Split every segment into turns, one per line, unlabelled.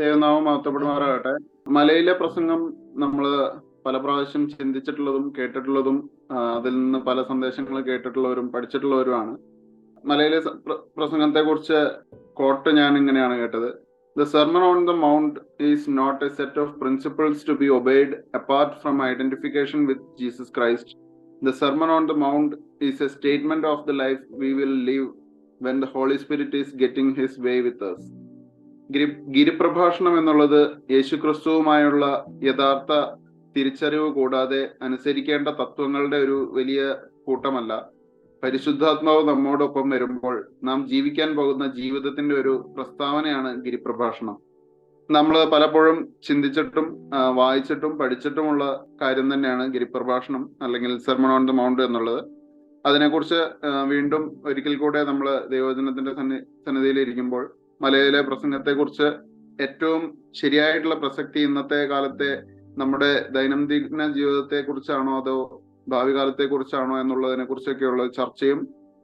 ദൈവനാമം മഹത്വപ്പെടുമാറാകട്ടെ. മലയിലെ പ്രസംഗം നമ്മൾ പല പ്രാവശ്യം ചിന്തിച്ചിട്ടുള്ളതും കേട്ടിട്ടുള്ളതും അതിൽ നിന്ന് പല സന്ദേശങ്ങൾ കേട്ടിട്ടുള്ളവരും പഠിച്ചിട്ടുള്ളവരുമാണ്. മലയിലെ പ്രസംഗത്തെ കുറിച്ച് കോട്ട് ഞാൻ ഇങ്ങനെയാണ് കേട്ടത്: The Sermon on the Mount is not a set of principles to be obeyed apart from identification with Jesus Christ. The Sermon on the Mount is a statement of the life we will live when the Holy Spirit is getting his way with us. ഗിരിപ്രഭാഷണം എന്നുള്ളത് യേശുക്രിസ്തുവുമായുള്ള യഥാർത്ഥ തിരിച്ചറിവ് കൂടാതെ അനുസരിക്കേണ്ട തത്വങ്ങളുടെ ഒരു വലിയ കൂട്ടമല്ല. പരിശുദ്ധാത്മാവ് നമ്മോടൊപ്പം വരുമ്പോൾ നാം ജീവിക്കാൻ പോകുന്ന ജീവിതത്തിന്റെ ഒരു പ്രസ്താവനയാണ് ഗിരിപ്രഭാഷണം. നമ്മൾ പലപ്പോഴും ചിന്തിച്ചിട്ടും വായിച്ചിട്ടും പഠിച്ചിട്ടുമുള്ള കാര്യം തന്നെയാണ് ഗിരിപ്രഭാഷണം അല്ലെങ്കിൽ സെർമൺ ഓൺ ദ മൗണ്ട് എന്നുള്ളത്. അതിനെക്കുറിച്ച് വീണ്ടും ഒരിക്കൽ കൂടെ നമ്മൾ ദൈവവചനത്തിന്റെ സന്നിധിയിൽ ഇരിക്കുമ്പോൾ മലയിലെ പ്രസംഗത്തെക്കുറിച്ച് ഏറ്റവും ശരിയായിട്ടുള്ള പ്രസക്തി ഇന്നത്തെ കാലത്തെ നമ്മുടെ ദൈനംദിന ജീവിതത്തെ കുറിച്ചാണോ അതോ ഭാവി കാലത്തെ കുറിച്ചാണോ എന്നുള്ളതിനെ കുറിച്ചൊക്കെയുള്ള ചർച്ചയും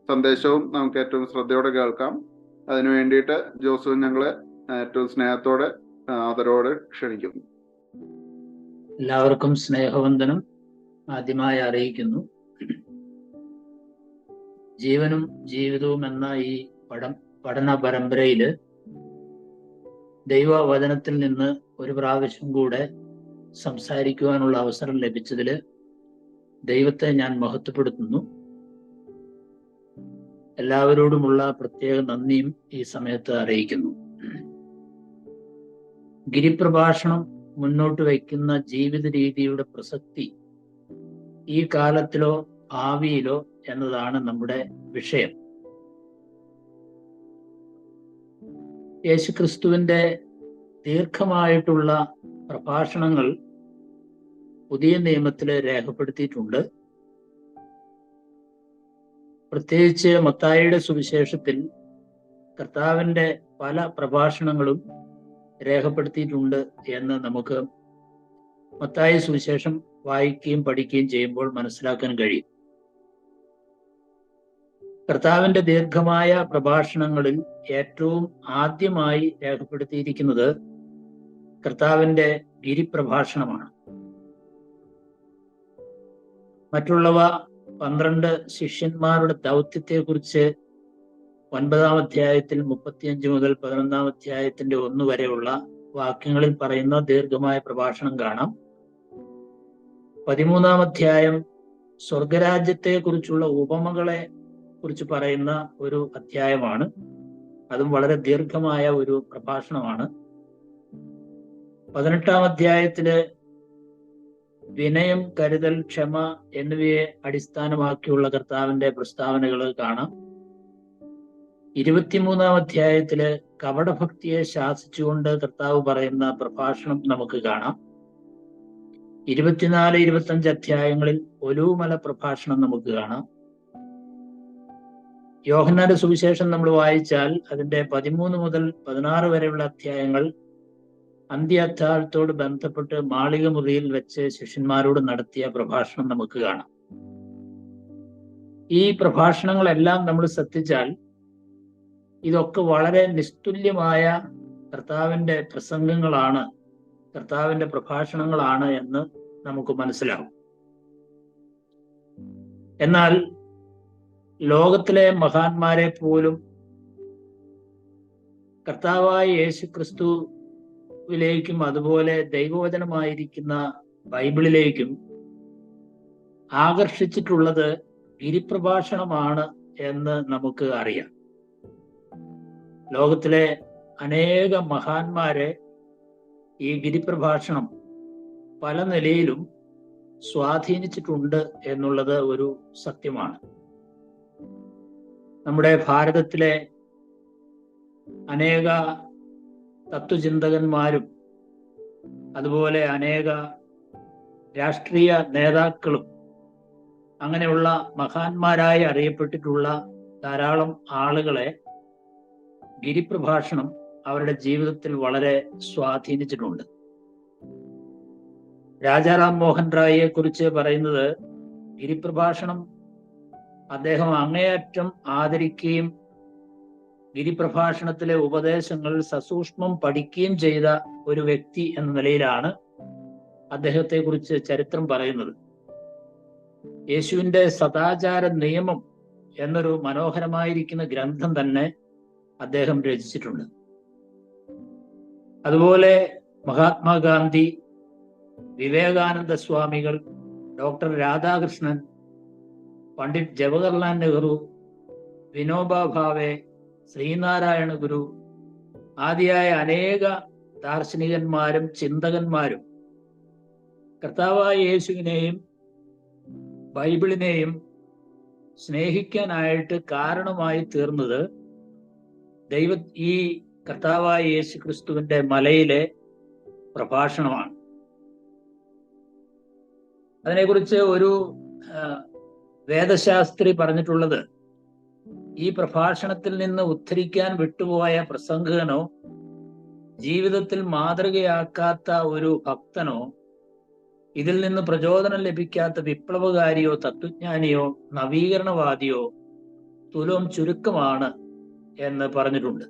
സന്ദേശവും നമുക്ക് ഏറ്റവും ശ്രദ്ധയോടെ കേൾക്കാം. അതിനു വേണ്ടിയിട്ട് ജോസു ഞങ്ങളെ ഏറ്റവും സ്നേഹത്തോടെ ആദരവോടെ ക്ഷണിക്കുന്നു.
എല്ലാവർക്കും സ്നേഹവന്ദനം ആദ്യമായി അറിയിക്കുന്നു. ജീവനും ജീവിതവും എന്ന ഈ പഠന പരമ്പരയില് ദൈവവചനത്തിൽ നിന്ന് ഒരു പ്രാവശ്യം കൂടെ സംസാരിക്കുവാനുള്ള അവസരം ലഭിച്ചതിൽ ദൈവത്തെ ഞാൻ മഹത്വപ്പെടുത്തുന്നു. എല്ലാവരോടുമുള്ള പ്രത്യേക നന്ദിയും ഈ സമയത്ത് അറിയിക്കുന്നു. ഗിരിപ്രഭാഷണം മുന്നോട്ട് വയ്ക്കുന്ന ജീവിത രീതിയുടെ പ്രസക്തി ഈ കാലത്തിലോ ഭാവിയിലോ എന്നതാണ് നമ്മുടെ വിഷയം. യേശുക്രിസ്തുവിന്റെ ദീർഘമായിട്ടുള്ള പ്രഭാഷണങ്ങൾ പുതിയ നിയമത്തിൽ രേഖപ്പെടുത്തിയിട്ടുണ്ട്. പ്രത്യേകിച്ച് മത്തായിയുടെ സുവിശേഷത്തിൽ കർത്താവിന്റെ പല പ്രഭാഷണങ്ങളും രേഖപ്പെടുത്തിയിട്ടുണ്ട് എന്ന് നമുക്ക് മത്തായി സുവിശേഷം വായിക്കുകയും പഠിക്കുകയും ചെയ്യുമ്പോൾ മനസ്സിലാക്കാൻ കഴിയും. കർത്താവിന്റെ ദീർഘമായ പ്രഭാഷണങ്ങളിൽ ഏറ്റവും ആദ്യമായി രേഖപ്പെടുത്തിയിരിക്കുന്നത് കർത്താവിന്റെ ഗിരിപ്രഭാഷണമാണ്. മറ്റുള്ളവ 12 ശിഷ്യന്മാരുടെ ദൗത്യത്തെക്കുറിച്ച് 9-ാം അധ്യായത്തിൽ 35 മുതൽ 11-ാം അധ്യായത്തിന്റെ 1 വരെയുള്ള വാക്യങ്ങളിൽ പറയുന്ന ദീർഘമായ പ്രഭാഷണം കാണാം. 13-ാം അധ്യായം സ്വർഗരാജ്യത്തെ കുറിച്ചുള്ള ഉപമകളെ കുറിച്ച് പറയുന്ന ഒരു അധ്യായമാണ്. അതും വളരെ ദീർഘമായ ഒരു പ്രഭാഷണമാണ്. 18-ാം അധ്യായത്തില് വിനയം, കരുതൽ, ക്ഷമ എന്നിവയെ അടിസ്ഥാനമാക്കിയുള്ള കർത്താവിന്റെ പ്രസ്താവനകൾ കാണാം. 23-ാം അധ്യായത്തില് കപടഭക്തിയെ ശാസിച്ചുകൊണ്ട് കർത്താവ് പറയുന്ന പ്രഭാഷണം നമുക്ക് കാണാം. 24-25 അധ്യായങ്ങളിൽ ഒലിവുമല പ്രഭാഷണം നമുക്ക് കാണാം. യോഹന്നാന്റെ സുവിശേഷം നമ്മൾ വായിച്ചാൽ അതിന്റെ 13 മുതൽ 16 വരെയുള്ള അധ്യായങ്ങൾ അന്ത്യ അത്താഴത്തോട് ബന്ധപ്പെട്ട് മാളിക മുറിയിൽ വെച്ച് ശിഷ്യന്മാരോട് നടത്തിയ പ്രഭാഷണം നമുക്ക് കാണാം. ഈ പ്രഭാഷണങ്ങളെല്ലാം നമ്മൾ ശ്രദ്ധിച്ചാൽ ഇതൊക്കെ വളരെ നിസ്തുല്യമായ കർത്താവിന്റെ പ്രസംഗങ്ങളാണ്, കർത്താവിന്റെ പ്രഭാഷണങ്ങളാണ് എന്ന് നമുക്ക് മനസ്സിലാവും. എന്നാൽ ലോകത്തിലെ മഹാന്മാരെ പോലും കർത്താവായ യേശു ക്രിസ്തുവിലേക്കും അതുപോലെ ദൈവവചനമായിരിക്കുന്ന ബൈബിളിലേക്കും ആകർഷിച്ചിട്ടുള്ളത് ഗിരിപ്രഭാഷണമാണ് എന്ന് നമുക്ക് അറിയാം. ലോകത്തിലെ അനേക മഹാന്മാരെ ഈ ഗിരിപ്രഭാഷണം പല നിലയിലും സ്വാധീനിച്ചിട്ടുണ്ട് എന്നുള്ളത് ഒരു സത്യമാണ്. നമ്മുടെ ഭാരതത്തിലെ അനേക തത്വചിന്തകന്മാരും അതുപോലെ അനേക രാഷ്ട്രീയ നേതാക്കളും അങ്ങനെയുള്ള മഹാന്മാരായി അറിയപ്പെട്ടിട്ടുള്ള ധാരാളം ആളുകളെ ഗിരിപ്രഭാഷണം അവരുടെ ജീവിതത്തിൽ വളരെ സ്വാധീനിച്ചിട്ടുണ്ട്. രാജാറാം മോഹൻ റായിയെ കുറിച്ച് പറയുന്നത് ഗിരിപ്രഭാഷണം അദ്ദേഹം അങ്ങേയറ്റം ആദരിക്കുകയും ഗിരിപ്രഭാഷണത്തിലെ ഉപദേശങ്ങൾ സസൂക്ഷ്മം പഠിക്കുകയും ചെയ്ത ഒരു വ്യക്തി എന്ന നിലയിലാണ് അദ്ദേഹത്തെക്കുറിച്ച് ചരിത്രം പറയുന്നത്. യേശുവിൻ്റെ സദാചാര നിയമം എന്നൊരു മനോഹരമായിരിക്കുന്ന ഗ്രന്ഥം തന്നെ അദ്ദേഹം രചിച്ചിട്ടുണ്ട്. അതുപോലെ മഹാത്മാഗാന്ധി, വിവേകാനന്ദ സ്വാമികൾ, ഡോക്ടർ രാധാകൃഷ്ണൻ, പണ്ഡിറ്റ് ജവഹർലാൽ നെഹ്റു, വിനോബ ഭാവെ, ശ്രീനാരായണ ഗുരു ആദിയായ അനേക ദാർശനികന്മാരും ചിന്തകന്മാരും കർത്താവായ യേശുവിനെയും ബൈബിളിനെയും സ്നേഹിക്കാനായിട്ട് കാരണമായി തീർന്നത് ഈ കർത്താവായ യേശു ക്രിസ്തുവിന്റെ മലയിലെ പ്രഭാഷണമാണ്. അതിനെക്കുറിച്ച് ഒരു വേദശാസ്ത്രി പറഞ്ഞിട്ടുള്ളത്, ഈ പ്രഭാഷണത്തിൽ നിന്ന് ഉദ്ധരിക്കാൻ വിട്ടുപോയ പ്രസംഗകനോ ജീവിതത്തിൽ മാതൃകയാക്കാത്ത ഒരു ഭക്തനോ ഇതിൽ നിന്ന് പ്രചോദനം ലഭിക്കാത്ത വിപ്ലവകാരിയോ തത്വജ്ഞാനിയോ നവീകരണവാദിയോ തുലോം ചുരുക്കമാണ് എന്ന് പറഞ്ഞിട്ടുണ്ട്.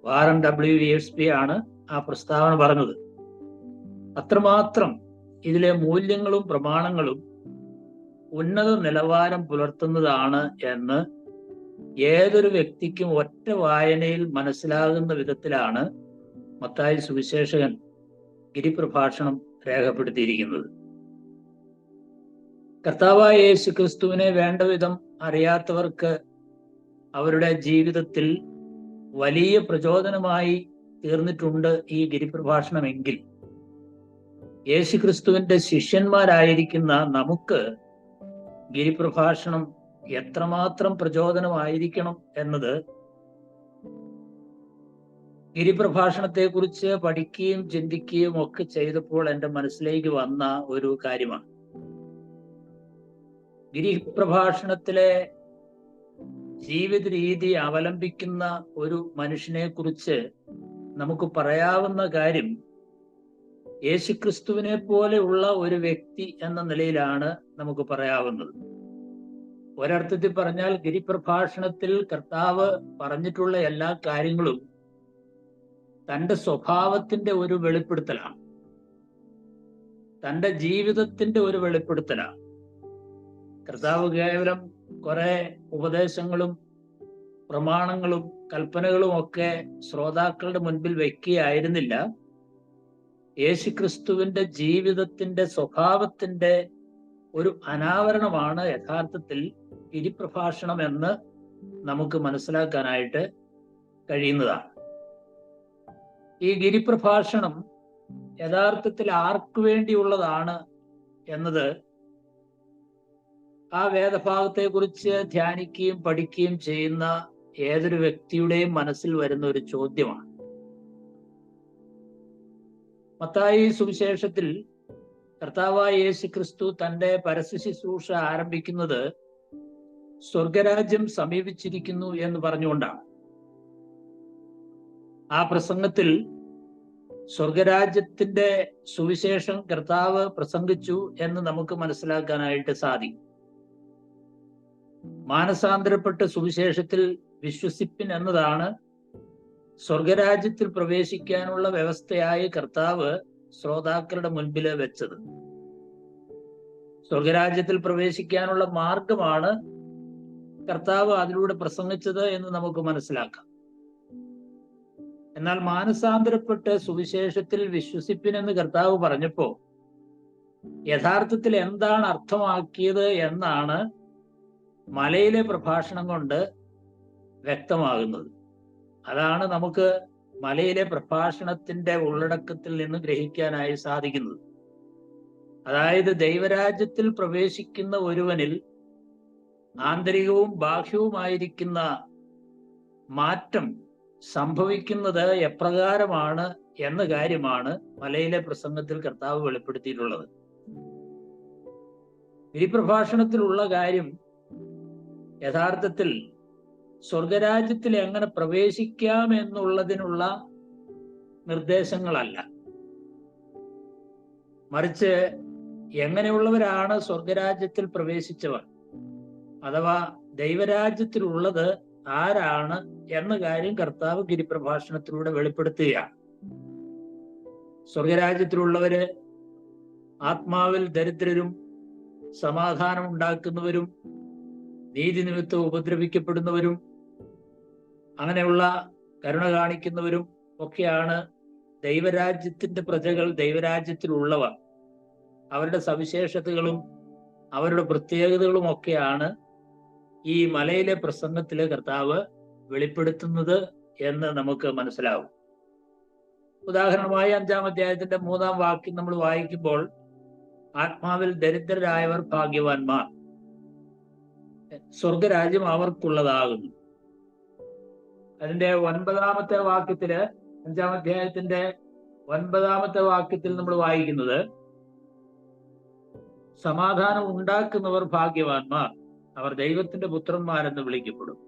വാറൻ WESP ആണ് ആ പ്രസ്താവന പറഞ്ഞത്. അത്രമാത്രം ഇതിലെ മൂല്യങ്ങളും പ്രമാണങ്ങളും ഉന്നത നിലവാരം പുലർത്തുന്നതാണ് എന്ന് ഏതൊരു വ്യക്തിക്കും ഒറ്റ വായനയിൽ മനസ്സിലാകുന്ന വിധത്തിലാണ് മത്തായി സുവിശേഷകൻ ഗിരിപ്രഭാഷണം രേഖപ്പെടുത്തിയിരിക്കുന്നത്. കർത്താവായ യേശു ക്രിസ്തുവിനെ വേണ്ട വിധം അറിയാത്തവർക്ക് അവരുടെ ജീവിതത്തിൽ വലിയ പ്രചോദനമായി തീർന്നിട്ടുണ്ട് ഈ ഗിരിപ്രഭാഷണമെങ്കിൽ, യേശു ക്രിസ്തുവിന്റെ ശിഷ്യന്മാരായിരിക്കുന്ന നമുക്ക് ഗിരിപ്രഭാഷണം എത്രമാത്രം പ്രചോദനമായിരിക്കണം എന്നത് ഗിരിപ്രഭാഷണത്തെക്കുറിച്ച് പഠിക്കുകയും ചിന്തിക്കുകയും ഒക്കെ ചെയ്തപ്പോൾ എൻ്റെ മനസ്സിലേക്ക് വന്ന ഒരു കാര്യമാണ്. ഗിരിപ്രഭാഷണത്തിലെ ജീവിത രീതി അവലംബിക്കുന്ന ഒരു മനുഷ്യനെ കുറിച്ച് നമുക്ക് പറയാവുന്ന കാര്യം, യേശുക്രിസ്തുവിനെ പോലെയുള്ള ഒരു വ്യക്തി എന്ന നിലയിലാണ് നമുക്ക് പറയാവുന്നത്. ഒരർത്ഥത്തിൽ പറഞ്ഞാൽ ഗിരിപ്രഭാഷണത്തിൽ കർത്താവ് പറഞ്ഞിട്ടുള്ള എല്ലാ കാര്യങ്ങളും തൻ്റെ സ്വഭാവത്തിന്റെ ഒരു വെളിപ്പെടുത്തലാണ്, തൻ്റെ ജീവിതത്തിന്റെ ഒരു വെളിപ്പെടുത്തലാണ്. കർത്താവ് കേവലം കുറെ ഉപദേശങ്ങളും പ്രമാണങ്ങളും കൽപ്പനകളും ഒക്കെ ശ്രോതാക്കളുടെ മുൻപിൽ വയ്ക്കുകയായിരുന്നില്ല. യേശുക്രിസ്തുവിന്റെ ജീവിതത്തിന്റെ സ്വഭാവത്തിന്റെ ഒരു അനാവരണമാണ് യഥാർത്ഥത്തിൽ ഗിരിപ്രഭാഷണം എന്ന് നമുക്ക് മനസ്സിലാക്കാനായിട്ട് കഴിയുന്നതാണ്. ഈ ഗിരിപ്രഭാഷണം യഥാർത്ഥത്തിൽ ആർക്കു വേണ്ടിയുള്ളതാണ് എന്നത് ആ വേദഭാഗത്തെക്കുറിച്ച് ധ്യാനിക്കുകയും പഠിക്കുകയും ചെയ്യുന്ന ഏതൊരു വ്യക്തിയുടെയും മനസ്സിൽ വരുന്ന ഒരു ചോദ്യമാണ്. മത്തായി സുവിശേഷത്തിൽ കർത്താവായ യേശു ക്രിസ്തു തൻ്റെ പരസ്യ ശുശ്രൂഷ ആരംഭിക്കുന്നത് സ്വർഗരാജ്യം സമീപിച്ചിരിക്കുന്നു എന്ന് പറഞ്ഞുകൊണ്ടാണ്. ആ പ്രസംഗത്തിൽ സ്വർഗരാജ്യത്തിന്റെ സുവിശേഷം കർത്താവ് പ്രസംഗിച്ചു എന്ന് നമുക്ക് മനസ്സിലാക്കാനായിട്ട് സാധിക്കും. മാനസാന്തരപ്പെട്ട് സുവിശേഷത്തിൽ വിശ്വസിപ്പിൻ എന്നതാണ് സ്വർഗരാജ്യത്തിൽ പ്രവേശിക്കാനുള്ള വ്യവസ്ഥയായി കർത്താവ് ശ്രോതാക്കളുടെ മുൻപിൽ വെച്ചത്. സ്വർഗരാജ്യത്തിൽ പ്രവേശിക്കാനുള്ള മാർഗമാണ് കർത്താവ് അതിലൂടെ പ്രസംഗിച്ചത് എന്ന് നമുക്ക് മനസ്സിലാക്കാം. എന്നാൽ മാനസാന്തരപ്പെട്ട് സുവിശേഷത്തിൽ വിശ്വസിപ്പിനെന്ന് കർത്താവ് പറഞ്ഞപ്പോ യഥാർത്ഥത്തിൽ എന്താണ് അർത്ഥമാക്കിയത് എന്നാണ് മലയിലെ പ്രഭാഷണം കൊണ്ട് വ്യക്തമാകുന്നത്. അതാണ് നമുക്ക് മലയിലെ പ്രഭാഷണത്തിന്റെ ഉള്ളടക്കത്തിൽ നിന്ന് ഗ്രഹിക്കാനായി സാധിക്കുന്നത്. അതായത് ദൈവരാജ്യത്തിൽ പ്രവേശിക്കുന്ന ഒരുവനിൽ ആന്തരികവും ബാഹ്യവുമായിരിക്കുന്ന മാറ്റം സംഭവിക്കുന്നത് എപ്രകാരമാണ് എന്ന കാര്യമാണ് മലയിലെ പ്രസംഗത്തിൽ കർത്താവ് വെളിപ്പെടുത്തിയിട്ടുള്ളത്. ഈ പ്രഭാഷണത്തിലുള്ള കാര്യം യഥാർത്ഥത്തിൽ സ്വർഗരാജ്യത്തിൽ എങ്ങനെ പ്രവേശിക്കാം എന്നുള്ളതിനുള്ള നിർദ്ദേശങ്ങളല്ല, മറിച്ച് എങ്ങനെയുള്ളവരാണ് സ്വർഗരാജ്യത്തിൽ പ്രവേശിച്ചവർ, അഥവാ ദൈവരാജ്യത്തിലുള്ളത് ആരാണ് എന്ന കാര്യം കർത്താവ് ഗിരിപ്രഭാഷണത്തിലൂടെ വെളിപ്പെടുത്തുകയാണ്. സ്വർഗരാജ്യത്തിലുള്ളവര് ആത്മാവിൽ ദരിദ്രരും സമാധാനം ഉണ്ടാക്കുന്നവരും നീതി നിമിത്തം ഉപദ്രവിക്കപ്പെടുന്നവരും അങ്ങനെയുള്ള കരുണ കാണിക്കുന്നവരും ഒക്കെയാണ് ദൈവരാജ്യത്തിന്റെ പ്രജകൾ, ദൈവരാജ്യത്തിലുള്ളവർ. അവരുടെ സവിശേഷതകളും അവരുടെ പ്രത്യേകതകളും ഒക്കെയാണ് ഈ മലയിലെ പ്രസംഗത്തിലെ കർത്താവ് വെളിപ്പെടുത്തുന്നത് എന്ന് നമുക്ക് മനസ്സിലാവും. ഉദാഹരണമായി 5-ാം അധ്യായത്തിന്റെ 3-ാം വാക്യം നമ്മൾ വായിക്കുമ്പോൾ, ആത്മാവിൽ ദരിദ്രരായവർ ഭാഗ്യവാന്മാർ, സ്വർഗരാജ്യം അവർക്കുള്ളതാകുന്നു. അതിന്റെ 9-ാമത്തെ വാക്യത്തില്, 5-ാം അധ്യായത്തിന്റെ 9-ാമത്തെ വാക്യത്തിൽ നമ്മൾ വായിക്കുന്നത്, സമാധാനം ഉണ്ടാക്കുന്നവർ ഭാഗ്യവാന്മാർ, അവർ ദൈവത്തിന്റെ പുത്രന്മാരെന്ന് വിളിക്കപ്പെടും.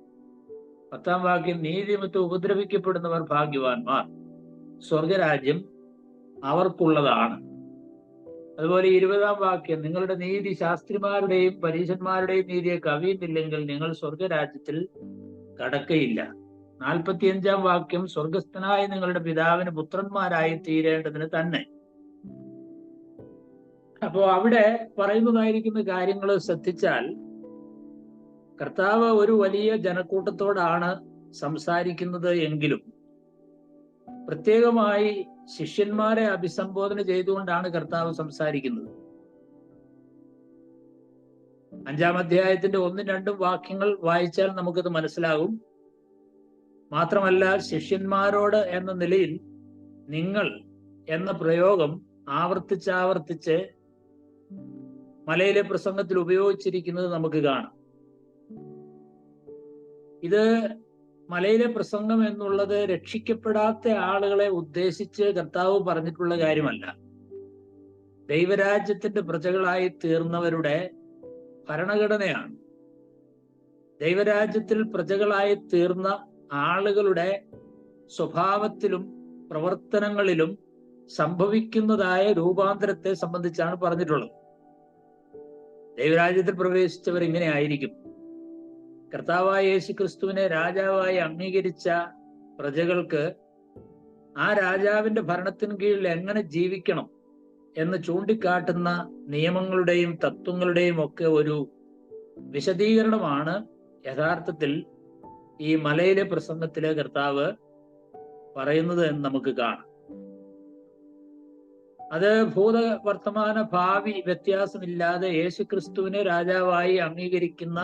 10-ാം വാക്യം, നീതിനിമിത്തം ഉപദ്രവിക്കപ്പെടുന്നവർ ഭാഗ്യവാന്മാർ, സ്വർഗരാജ്യം അവർക്കുള്ളതാണ്. അതുപോലെ 20-ാം വാക്യം, നിങ്ങളുടെ നീതി ശാസ്ത്രിമാരുടെയും പരീശന്മാരുടെയും നീതിയെ കവിയുന്നില്ലെങ്കിൽ നിങ്ങൾ സ്വർഗരാജ്യത്തിൽ കടക്കയില്ല. 45-ാം വാക്യം, സ്വർഗസ്ഥനായ നിങ്ങളുടെ പിതാവിന് പുത്രന്മാരായി തീരേണ്ടതിന് തന്നെ. അപ്പോ അവിടെ പറയുന്നതായിരിക്കുന്ന കാര്യങ്ങൾ ശ്രദ്ധിച്ചാൽ, കർത്താവ് ഒരു വലിയ ജനക്കൂട്ടത്തോടാണ് സംസാരിക്കുന്നത് എങ്കിലും പ്രത്യേകമായി ശിഷ്യന്മാരെ അഭിസംബോധന ചെയ്തുകൊണ്ടാണ് കർത്താവ് സംസാരിക്കുന്നത്. 5-ാം അധ്യായത്തിന്റെ 1-2 വാക്യങ്ങൾ വായിച്ചാൽ നമുക്കത് മനസ്സിലാകും. മാത്രമല്ല, ശിഷ്യന്മാരോട് എന്ന നിലയിൽ നിങ്ങൾ എന്ന പ്രയോഗം ആവർത്തിച്ചാവർത്തിച്ച് മലയിലെ പ്രസംഗത്തിൽ ഉപയോഗിച്ചിരിക്കുന്നത് നമുക്ക് കാണാം. ഇത് മലയിലെ പ്രസംഗം എന്നുള്ളത് രക്ഷിക്കപ്പെടാത്ത ആളുകളെ ഉദ്ദേശിച്ച് കർത്താവ് പറഞ്ഞിട്ടുള്ള കാര്യമല്ല. ദൈവരാജ്യത്തിന്റെ പ്രജകളായി തീർന്നവരുടെ ഭരണഘടനയാണ്. ദൈവരാജ്യത്തിൽ പ്രജകളായി തീർന്ന ആളുകളുടെ സ്വഭാവത്തിലും പ്രവർത്തനങ്ങളിലും സംഭവിക്കുന്നതായ രൂപാന്തരത്തെ സംബന്ധിച്ചാണ് പറഞ്ഞിട്ടുള്ളത്. ദൈവരാജ്യത്തിൽ പ്രവേശിച്ചവർ ഇങ്ങനെ ആയിരിക്കും. കർത്താവായ യേശു ക്രിസ്തുവിനെ രാജാവായി അംഗീകരിച്ച പ്രജകൾക്ക് ആ രാജാവിന്റെ ഭരണത്തിന് കീഴിൽ എങ്ങനെ ജീവിക്കണം എന്ന് ചൂണ്ടിക്കാട്ടുന്ന നിയമങ്ങളുടെയും തത്വങ്ങളുടെയും ഒക്കെ ഒരു വിശദീകരണമാണ് യഥാർത്ഥത്തിൽ ഈ മലയിലെ പ്രസംഗത്തിലെ കർത്താവ് പറയുന്നത് എന്ന് നമുക്ക് കാണാം. അത് ഭൂത വർത്തമാന ഭാവി വ്യത്യാസമില്ലാതെ യേശു ക്രിസ്തുവിനെ രാജാവായി അംഗീകരിക്കുന്ന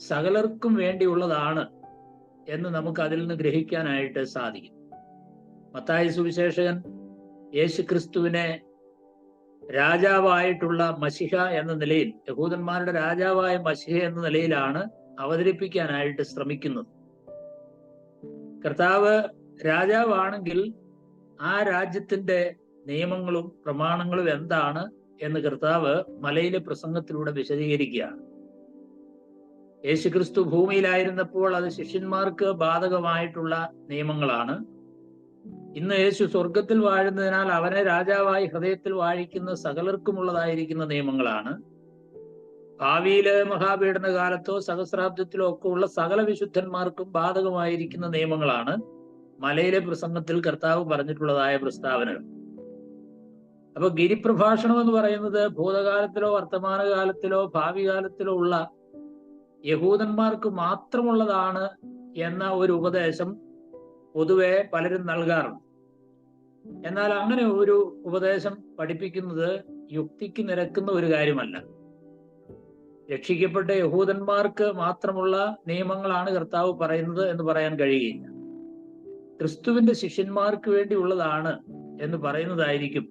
സകലർക്കും വേണ്ടിയുള്ളതാണ് എന്ന് നമുക്ക് അതിൽ നിന്ന് ഗ്രഹിക്കാനായിട്ട് സാധിക്കും. മത്തായി സുവിശേഷകൻ യേശു ക്രിസ്തുവിനെ രാജാവായിട്ടുള്ള മശിഹ എന്ന നിലയിൽ, യഹൂദന്മാരുടെ രാജാവായ മശിഹ എന്ന നിലയിലാണ് അവതരിപ്പിക്കാനായിട്ട് ശ്രമിക്കുന്നത്. കർത്താവ് രാജാവാണെങ്കിൽ ആ രാജ്യത്തിന്റെ നിയമങ്ങളും പ്രമാണങ്ങളും എന്താണ് എന്ന് കർത്താവ് മലയിലെ പ്രസംഗത്തിലൂടെ വിശദീകരിക്കുകയാണ്. യേശുക്രിസ്തു ഭൂമിയിലായിരുന്നപ്പോൾ അത് ശിഷ്യന്മാർക്ക് ബാധകമായിട്ടുള്ള നിയമങ്ങളാണ്. ഇന്ന് യേശു സ്വർഗത്തിൽ വാഴുന്നതിനാൽ അവനെ രാജാവായി ഹൃദയത്തിൽ വാഴിക്കുന്ന സകലർക്കുമുള്ളതായിരിക്കുന്ന നിയമങ്ങളാണ്. ഭാവിയിലെ മഹാപീഡന കാലത്തോ സഹസ്രാബ്ദത്തിലോ ഒക്കെ ഉള്ള സകല വിശുദ്ധന്മാർക്കും ബാധകമായിരിക്കുന്ന നിയമങ്ങളാണ് മലയിലെ പ്രസംഗത്തിൽ കർത്താവ് പറഞ്ഞിട്ടുള്ളതായ പ്രസ്താവനകൾ. അപ്പൊ ഗിരിപ്രഭാഷണം എന്ന് പറയുന്നത് ഭൂതകാലത്തിലോ വർത്തമാനകാലത്തിലോ ഭാവി കാലത്തിലോ ഉള്ള യഹൂദന്മാർക്ക് മാത്രമുള്ളതാണ് എന്ന ഒരു ഉപദേശം പൊതുവെ പലരും നൽകാറുണ്ട്. എന്നാൽ അങ്ങനെ ഒരു ഉപദേശം പഠിപ്പിക്കുന്നത് യുക്തിക്ക് നിരക്കുന്ന ഒരു കാര്യമല്ല. രക്ഷിക്കപ്പെട്ട യഹൂദന്മാർക്ക് മാത്രമുള്ള നിയമങ്ങളാണ് കർത്താവ് പറയുന്നത് എന്ന് പറയാൻ കഴിയില്ല. ക്രിസ്തുവിന്റെ ശിഷ്യന്മാർക്ക് വേണ്ടിയുള്ളതാണ് എന്ന് പറയുന്നതായിരിക്കും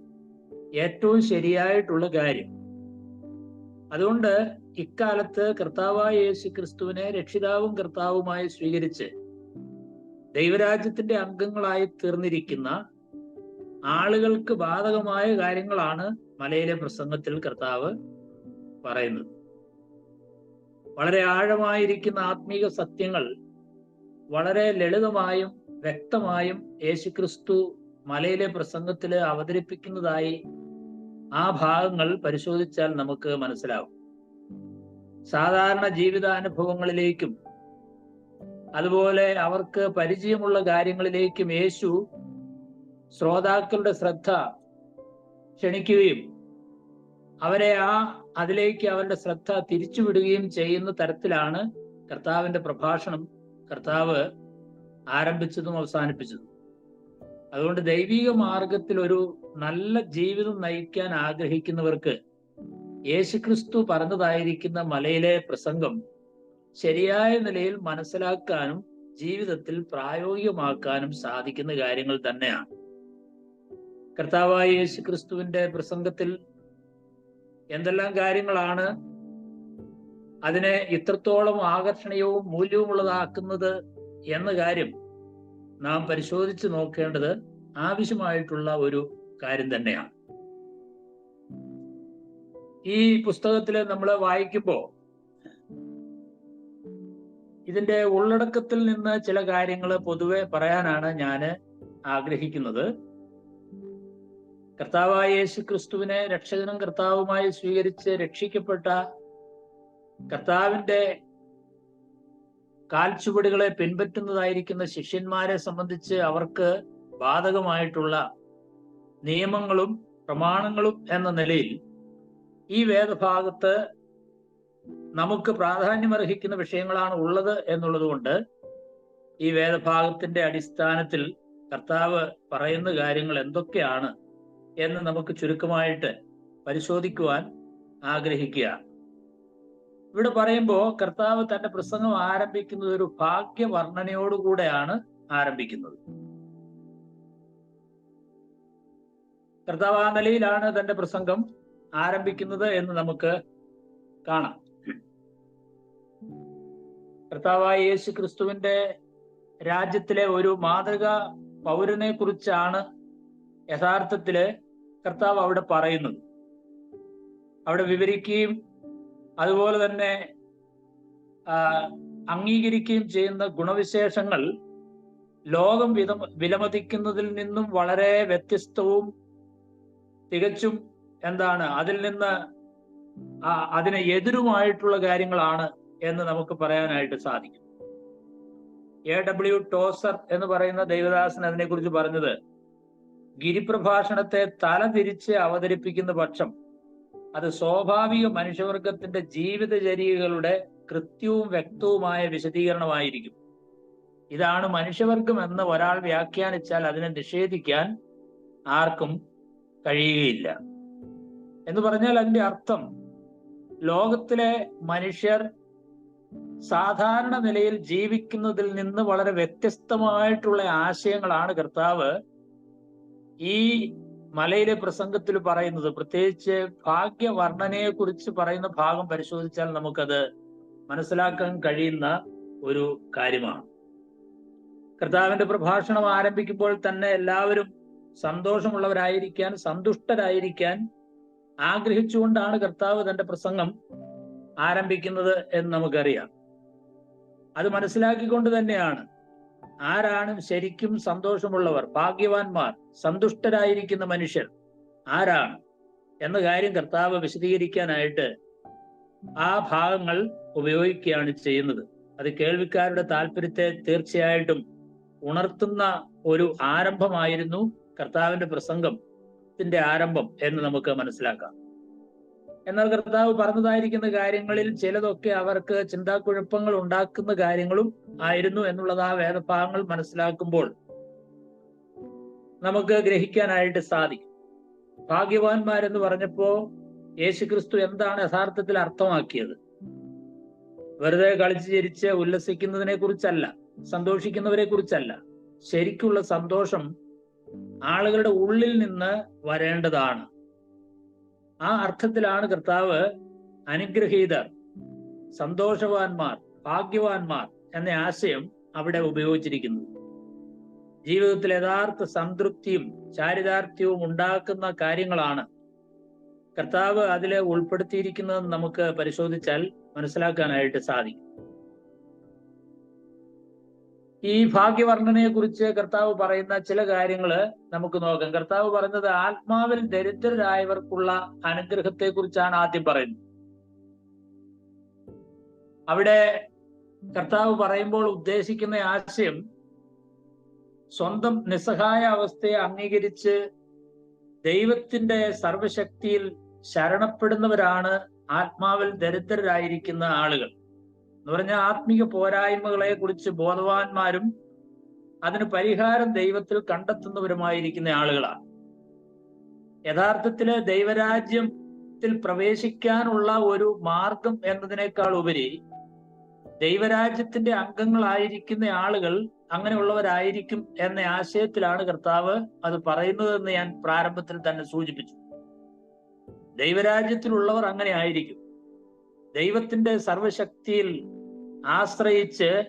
ഏറ്റവും ശരിയായിട്ടുള്ള കാര്യം. അതുകൊണ്ട് ഇക്കാലത്ത് കർത്താവായ യേശു ക്രിസ്തുവിനെ രക്ഷിതാവും കർത്താവുമായി സ്വീകരിച്ച് ദൈവരാജ്യത്തിന്റെ അംഗങ്ങളായി തീർന്നിരിക്കുന്ന ആളുകൾക്ക് ബാധകമായ കാര്യങ്ങളാണ് മലയിലെ പ്രസംഗത്തിൽ കർത്താവ് പറയുന്നത്. വളരെ ആഴമായിരിക്കുന്ന ആത്മീക സത്യങ്ങൾ വളരെ ലളിതമായും വ്യക്തമായും യേശുക്രിസ്തു മലയിലെ പ്രസംഗത്തിൽ അവതരിപ്പിക്കുന്നതായി ആ ഭാഗങ്ങൾ പരിശോധിച്ചാൽ നമുക്ക് മനസ്സിലാവും. സാധാരണ ജീവിതാനുഭവങ്ങളിലേക്കും അതുപോലെ അവർക്ക് പരിചയമുള്ള കാര്യങ്ങളിലേക്കും യേശു ശ്രോതാക്കളുടെ ശ്രദ്ധ ക്ഷണിക്കുകയും അവരെ അതിലേക്ക് അവരുടെ ശ്രദ്ധ തിരിച്ചുവിടുകയും ചെയ്യുന്ന തരത്തിലാണ് കർത്താവിന്റെ പ്രഭാഷണം കർത്താവ് ആരംഭിച്ചതും അവസാനിപ്പിച്ചതും. അതുകൊണ്ട് ദൈവിക മാർഗത്തിൽ ഒരു നല്ല ജീവിതം നയിക്കാൻ ആഗ്രഹിക്കുന്നവർക്ക് യേശുക്രിസ്തു പറഞ്ഞതായിരിക്കുന്ന മലയിലെ പ്രസംഗം ശരിയായ നിലയിൽ മനസ്സിലാക്കാനും ജീവിതത്തിൽ പ്രായോഗികമാക്കാനും സാധിക്കുന്ന കാര്യങ്ങൾ തന്നെയാണ്. കർത്താവായ യേശുക്രിസ്തുവിന്റെ പ്രസംഗത്തിൽ എന്തെല്ലാം കാര്യങ്ങളാണ് അതിനെ ഇത്രത്തോളം ആകർഷണീയവും മൂല്യവുമുള്ളതാക്കുന്നത് എന്ന കാര്യം നാം പരിശോധിച്ച് നോക്കേണ്ടത് ആവശ്യമായിട്ടുള്ള ഒരു കാര്യം തന്നെയാണ്. ഈ പുസ്തകത്തിൽ നമ്മൾ വായിക്കുമ്പോൾ ഇതിന്റെ ഉള്ളടക്കത്തിൽ നിന്ന് ചില കാര്യങ്ങൾ പൊതുവെ പറയാനാണ് ഞാൻ ആഗ്രഹിക്കുന്നത്. കർത്താവായ യേശു ക്രിസ്തുവിനെ രക്ഷകനും കർത്താവുമായി സ്വീകരിച്ച് രക്ഷിക്കപ്പെട്ട കർത്താവിന്റെ കാൽച്ചുവടുകളെ പിൻപറ്റുന്നതായിരിക്കുന്ന ശിഷ്യന്മാരെ സംബന്ധിച്ച് അവർക്ക് ബാധകമായിട്ടുള്ള നിയമങ്ങളും പ്രമാണങ്ങളും എന്ന നിലയിൽ ഈ വേദഭാഗത്ത് നമുക്ക് പ്രാധാന്യമർഹിക്കുന്ന വിഷയങ്ങളാണ് ഉള്ളത് എന്നുള്ളത് കൊണ്ട് ഈ വേദഭാഗത്തിന്റെ അടിസ്ഥാനത്തിൽ കർത്താവ് പറയുന്ന കാര്യങ്ങൾ എന്തൊക്കെയാണ് എന്ന് നമുക്ക് ചുരുക്കമായിട്ട് പരിശോധിക്കുവാൻ ആഗ്രഹിക്കുക. ഇവിടെ പറയുമ്പോൾ കർത്താവ് തന്റെ പ്രസംഗം ആരംഭിക്കുന്നത് ഒരു ഭാഗ്യവർണ്ണനയോടുകൂടെയാണ് ആരംഭിക്കുന്നത്. കർത്താവ് ആ നിലയിലാണ് തന്റെ പ്രസംഗം ആരംഭിക്കുന്നത് എന്ന് നമുക്ക് കാണാം. കർത്താവായ യേശു ക്രിസ്തുവിന്റെ രാജ്യത്തിലെ ഒരു മാതൃക പൗരനെ കുറിച്ചാണ് യഥാർത്ഥത്തില് കർത്താവ് അവിടെ പറയുന്നത്. അവിടെ വിവരിക്കുകയും അതുപോലെ തന്നെ അംഗീകരിക്കുകയും ചെയ്യുന്ന ഗുണവിശേഷങ്ങൾ ലോകം വിലമതിക്കുന്നതിൽ നിന്നും വളരെ വ്യത്യസ്തവും തികച്ചും അതിൽ നിന്ന് അതിന് എതിരുമായിട്ടുള്ള കാര്യങ്ങളാണ് എന്ന് നമുക്ക് പറയാനായിട്ട് സാധിക്കും. A.W. ടോസർ എന്ന് പറയുന്ന ദൈവദാസൻ അതിനെക്കുറിച്ച് പറഞ്ഞത്, ഗിരിപ്രഭാഷണത്തെ തലതിരിച്ച് അവതരിപ്പിക്കുന്ന പക്ഷം അത് സ്വാഭാവിക മനുഷ്യവർഗത്തിന്റെ ജീവിതചര്യകളുടെ കൃത്യവും വ്യക്തവുമായ വിശദീകരണമായിരിക്കും. ഇതാണ് മനുഷ്യവർഗം എന്ന് ഒരാൾ വ്യാഖ്യാനിച്ചാൽ അതിനെ നിഷേധിക്കാൻ ആർക്കും കഴിയുകയില്ല. എന്ന് പറഞ്ഞാൽ അതിന്റെ അർത്ഥം ലോകത്തിലെ മനുഷ്യർ സാധാരണ നിലയിൽ ജീവിക്കുന്നതിൽ നിന്ന് വളരെ വ്യത്യസ്തമായിട്ടുള്ള ആശയങ്ങളാണ് കർത്താവ് ഈ മലയിലെ പ്രസംഗത്തിൽ പറയുന്നത്. പ്രത്യേകിച്ച് ഭാഗ്യവർണ്ണനയെ കുറിച്ച് പറയുന്ന ഭാഗം പരിശോധിച്ചാൽ നമുക്കത് മനസ്സിലാക്കാൻ കഴിയുന്ന ഒരു കാര്യമാണ്. കർത്താവിന്റെ പ്രഭാഷണം ആരംഭിക്കുമ്പോൾ തന്നെ എല്ലാവരും സന്തോഷമുള്ളവരായിരിക്കാൻ, സന്തുഷ്ടരായിരിക്കാൻ ആഗ്രഹിച്ചുകൊണ്ടാണ് കർത്താവ് തന്റെ പ്രസംഗം ആരംഭിക്കുന്നത് എന്ന് നമുക്കറിയാം. അത് മനസ്സിലാക്കിക്കൊണ്ട് തന്നെയാണ് ആരാണ് ശരിക്കും സന്തോഷമുള്ളവർ, ഭാഗ്യവാന്മാർ, സന്തുഷ്ടരായിരിക്കുന്ന മനുഷ്യർ ആരാണ് എന്ന കാര്യം കർത്താവ് വിശദീകരിക്കാനായിട്ട് ആ ഭാഗങ്ങൾ ഉപയോഗിക്കുകയാണ് ചെയ്യുന്നത്. അത് കേൾവിക്കാരുടെ താല്പര്യത്തെ തീർച്ചയായിട്ടും ഉണർത്തുന്ന ഒരു ആരംഭമായിരുന്നു കർത്താവിന്റെ പ്രസംഗത്തിന്റെ ആരംഭം എന്ന് നമുക്ക് മനസ്സിലാക്കാം. എന്നാൽ കർത്താവ് പറഞ്ഞതായിരിക്കുന്ന കാര്യങ്ങളിൽ ചിലതൊക്കെ അവർക്ക് ചിന്താക്കുഴപ്പങ്ങൾ ഉണ്ടാക്കുന്ന കാര്യങ്ങളും ആയിരുന്നു എന്നുള്ളത് ആ വേദഭാഗങ്ങൾ മനസ്സിലാക്കുമ്പോൾ നമുക്ക് ഗ്രഹിക്കാനായിട്ട് സാധിക്കും. ഭാഗ്യവാന്മാരെന്ന് പറഞ്ഞപ്പോ യേശുക്രിസ്തു എന്താണ് യഥാർത്ഥത്തിൽ അർത്ഥമാക്കിയത്? വെറുതെ കളിച്ച് ചിരിച്ച് ഉല്ലസിക്കുന്നതിനെ കുറിച്ചല്ല, സന്തോഷിക്കുന്നവരെ കുറിച്ചല്ല. ശരിക്കുള്ള സന്തോഷം ആളുകളുടെ ഉള്ളിൽ നിന്ന് വരേണ്ടതാണ്. ആ അർത്ഥത്തിലാണ് കർത്താവ് അനുഗ്രഹീതർ, സന്തോഷവാന്മാർ, ഭാഗ്യവാന്മാർ എന്ന ആശയം അവിടെ ഉപയോഗിച്ചിരിക്കുന്നത്. ജീവിതത്തിൽ യഥാർത്ഥ സംതൃപ്തിയും ചാരിതാർത്ഥ്യവും ഉണ്ടാക്കുന്ന കാര്യങ്ങളാണ് കർത്താവ് അതിൽ ഉൾപ്പെടുത്തിയിരിക്കുന്നതെന്ന് നമുക്ക് പരിശോധിച്ചാൽ മനസ്സിലാക്കാനായിട്ട് സാധിക്കും. ഈ ഭാഗ്യവർണ്ണനയെ കുറിച്ച് കർത്താവ് പറയുന്ന ചില കാര്യങ്ങള് നമുക്ക് നോക്കാം. കർത്താവ് പറഞ്ഞത് ആത്മാവിൽ ദരിദ്രരായവർക്കുള്ള അനുഗ്രഹത്തെ കുറിച്ചാണ് ആദ്യം പറയുന്നത്. അവിടെ കർത്താവ് പറയുമ്പോൾ ഉദ്ദേശിക്കുന്ന ആശയം സ്വന്തം നിസ്സഹായ അവസ്ഥയെ അംഗീകരിച്ച് ദൈവത്തിന്റെ സർവശക്തിയിൽ ശരണപ്പെടുന്നവരാണ് ആത്മാവിൽ ദരിദ്രരായിരിക്കുന്ന ആളുകൾ. എന്ന് പറഞ്ഞാൽ ആത്മീക പോരായ്മകളെ കുറിച്ച് ബോധവാന്മാരും അതിന് പരിഹാരം ദൈവത്തിൽ കണ്ടെത്തുന്നവരുമായിരിക്കുന്ന ആളുകളാണ്. യഥാർത്ഥത്തില് ദൈവരാജ്യത്തിൽ പ്രവേശിക്കാനുള്ള ഒരു മാർഗം എന്നതിനേക്കാൾ ഉപരി ദൈവരാജ്യത്തിന്റെ അംഗങ്ങളായിരിക്കുന്ന ആളുകൾ അങ്ങനെയുള്ളവരായിരിക്കും എന്ന ആശയത്തിലാണ് കർത്താവ് അത് പറയുന്നതെന്ന് ഞാൻ പ്രാരംഭത്തിൽ തന്നെ സൂചിപ്പിച്ചു. ദൈവരാജ്യത്തിലുള്ളവർ അങ്ങനെ ആയിരിക്കും. ദൈവത്തിന്റെ സർവശക്തിയിൽ ആശ്രയിച്ച്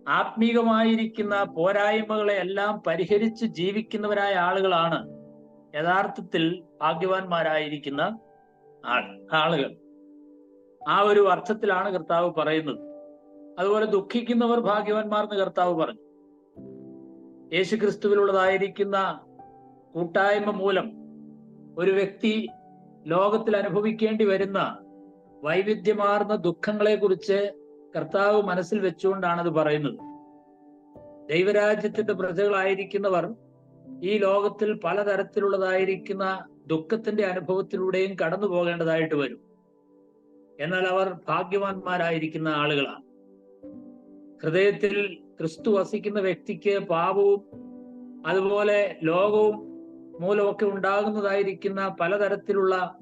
ആത്മീകമായിരിക്കുന്ന പോരായ്മകളെ എല്ലാം പരിഹരിച്ച് ജീവിക്കുന്നവരായ ആളുകളാണ് യഥാർത്ഥത്തിൽ ഭാഗ്യവാന്മാരായിരിക്കുന്ന ആളുകൾ. ആ ഒരു അർത്ഥത്തിലാണ് കർത്താവ് പറയുന്നത്. അതുപോലെ ദുഃഖിക്കുന്നവർ ഭാഗ്യവാന്മാർ എന്ന് കർത്താവ് പറഞ്ഞു. യേശുക്രിസ്തുവിലുള്ളതായിരിക്കുന്ന കൂട്ടായ്മ മൂലം ഒരു വ്യക്തി ലോകത്തിൽ അനുഭവിക്കേണ്ടി വരുന്ന വൈവിധ്യമാർന്ന ദുഃഖങ്ങളെ കുറിച്ച് കർത്താവ് മനസ്സിൽ വെച്ചുകൊണ്ടാണ് അത് പറയുന്നത്. ദൈവരാജ്യത്തിന്റെ പ്രജകളായിരിക്കുന്നവർ ഈ ലോകത്തിൽ പലതരത്തിലുള്ളതായിരിക്കുന്ന ദുഃഖത്തിന്റെ അനുഭവത്തിലൂടെയും കടന്നു പോകേണ്ടതായിട്ട് വരും. എന്നാൽ അവർ ഭാഗ്യവാന്മാരായിരിക്കുന്ന ആളുകളാണ്. ഹൃദയത്തിൽ ക്രിസ്തു വസിക്കുന്ന വ്യക്തിക്ക് പാപവും അതുപോലെ ലോകവും മൂലമൊക്കെ ഉണ്ടാകുന്നതായിരിക്കുന്ന പലതരത്തിലുള്ള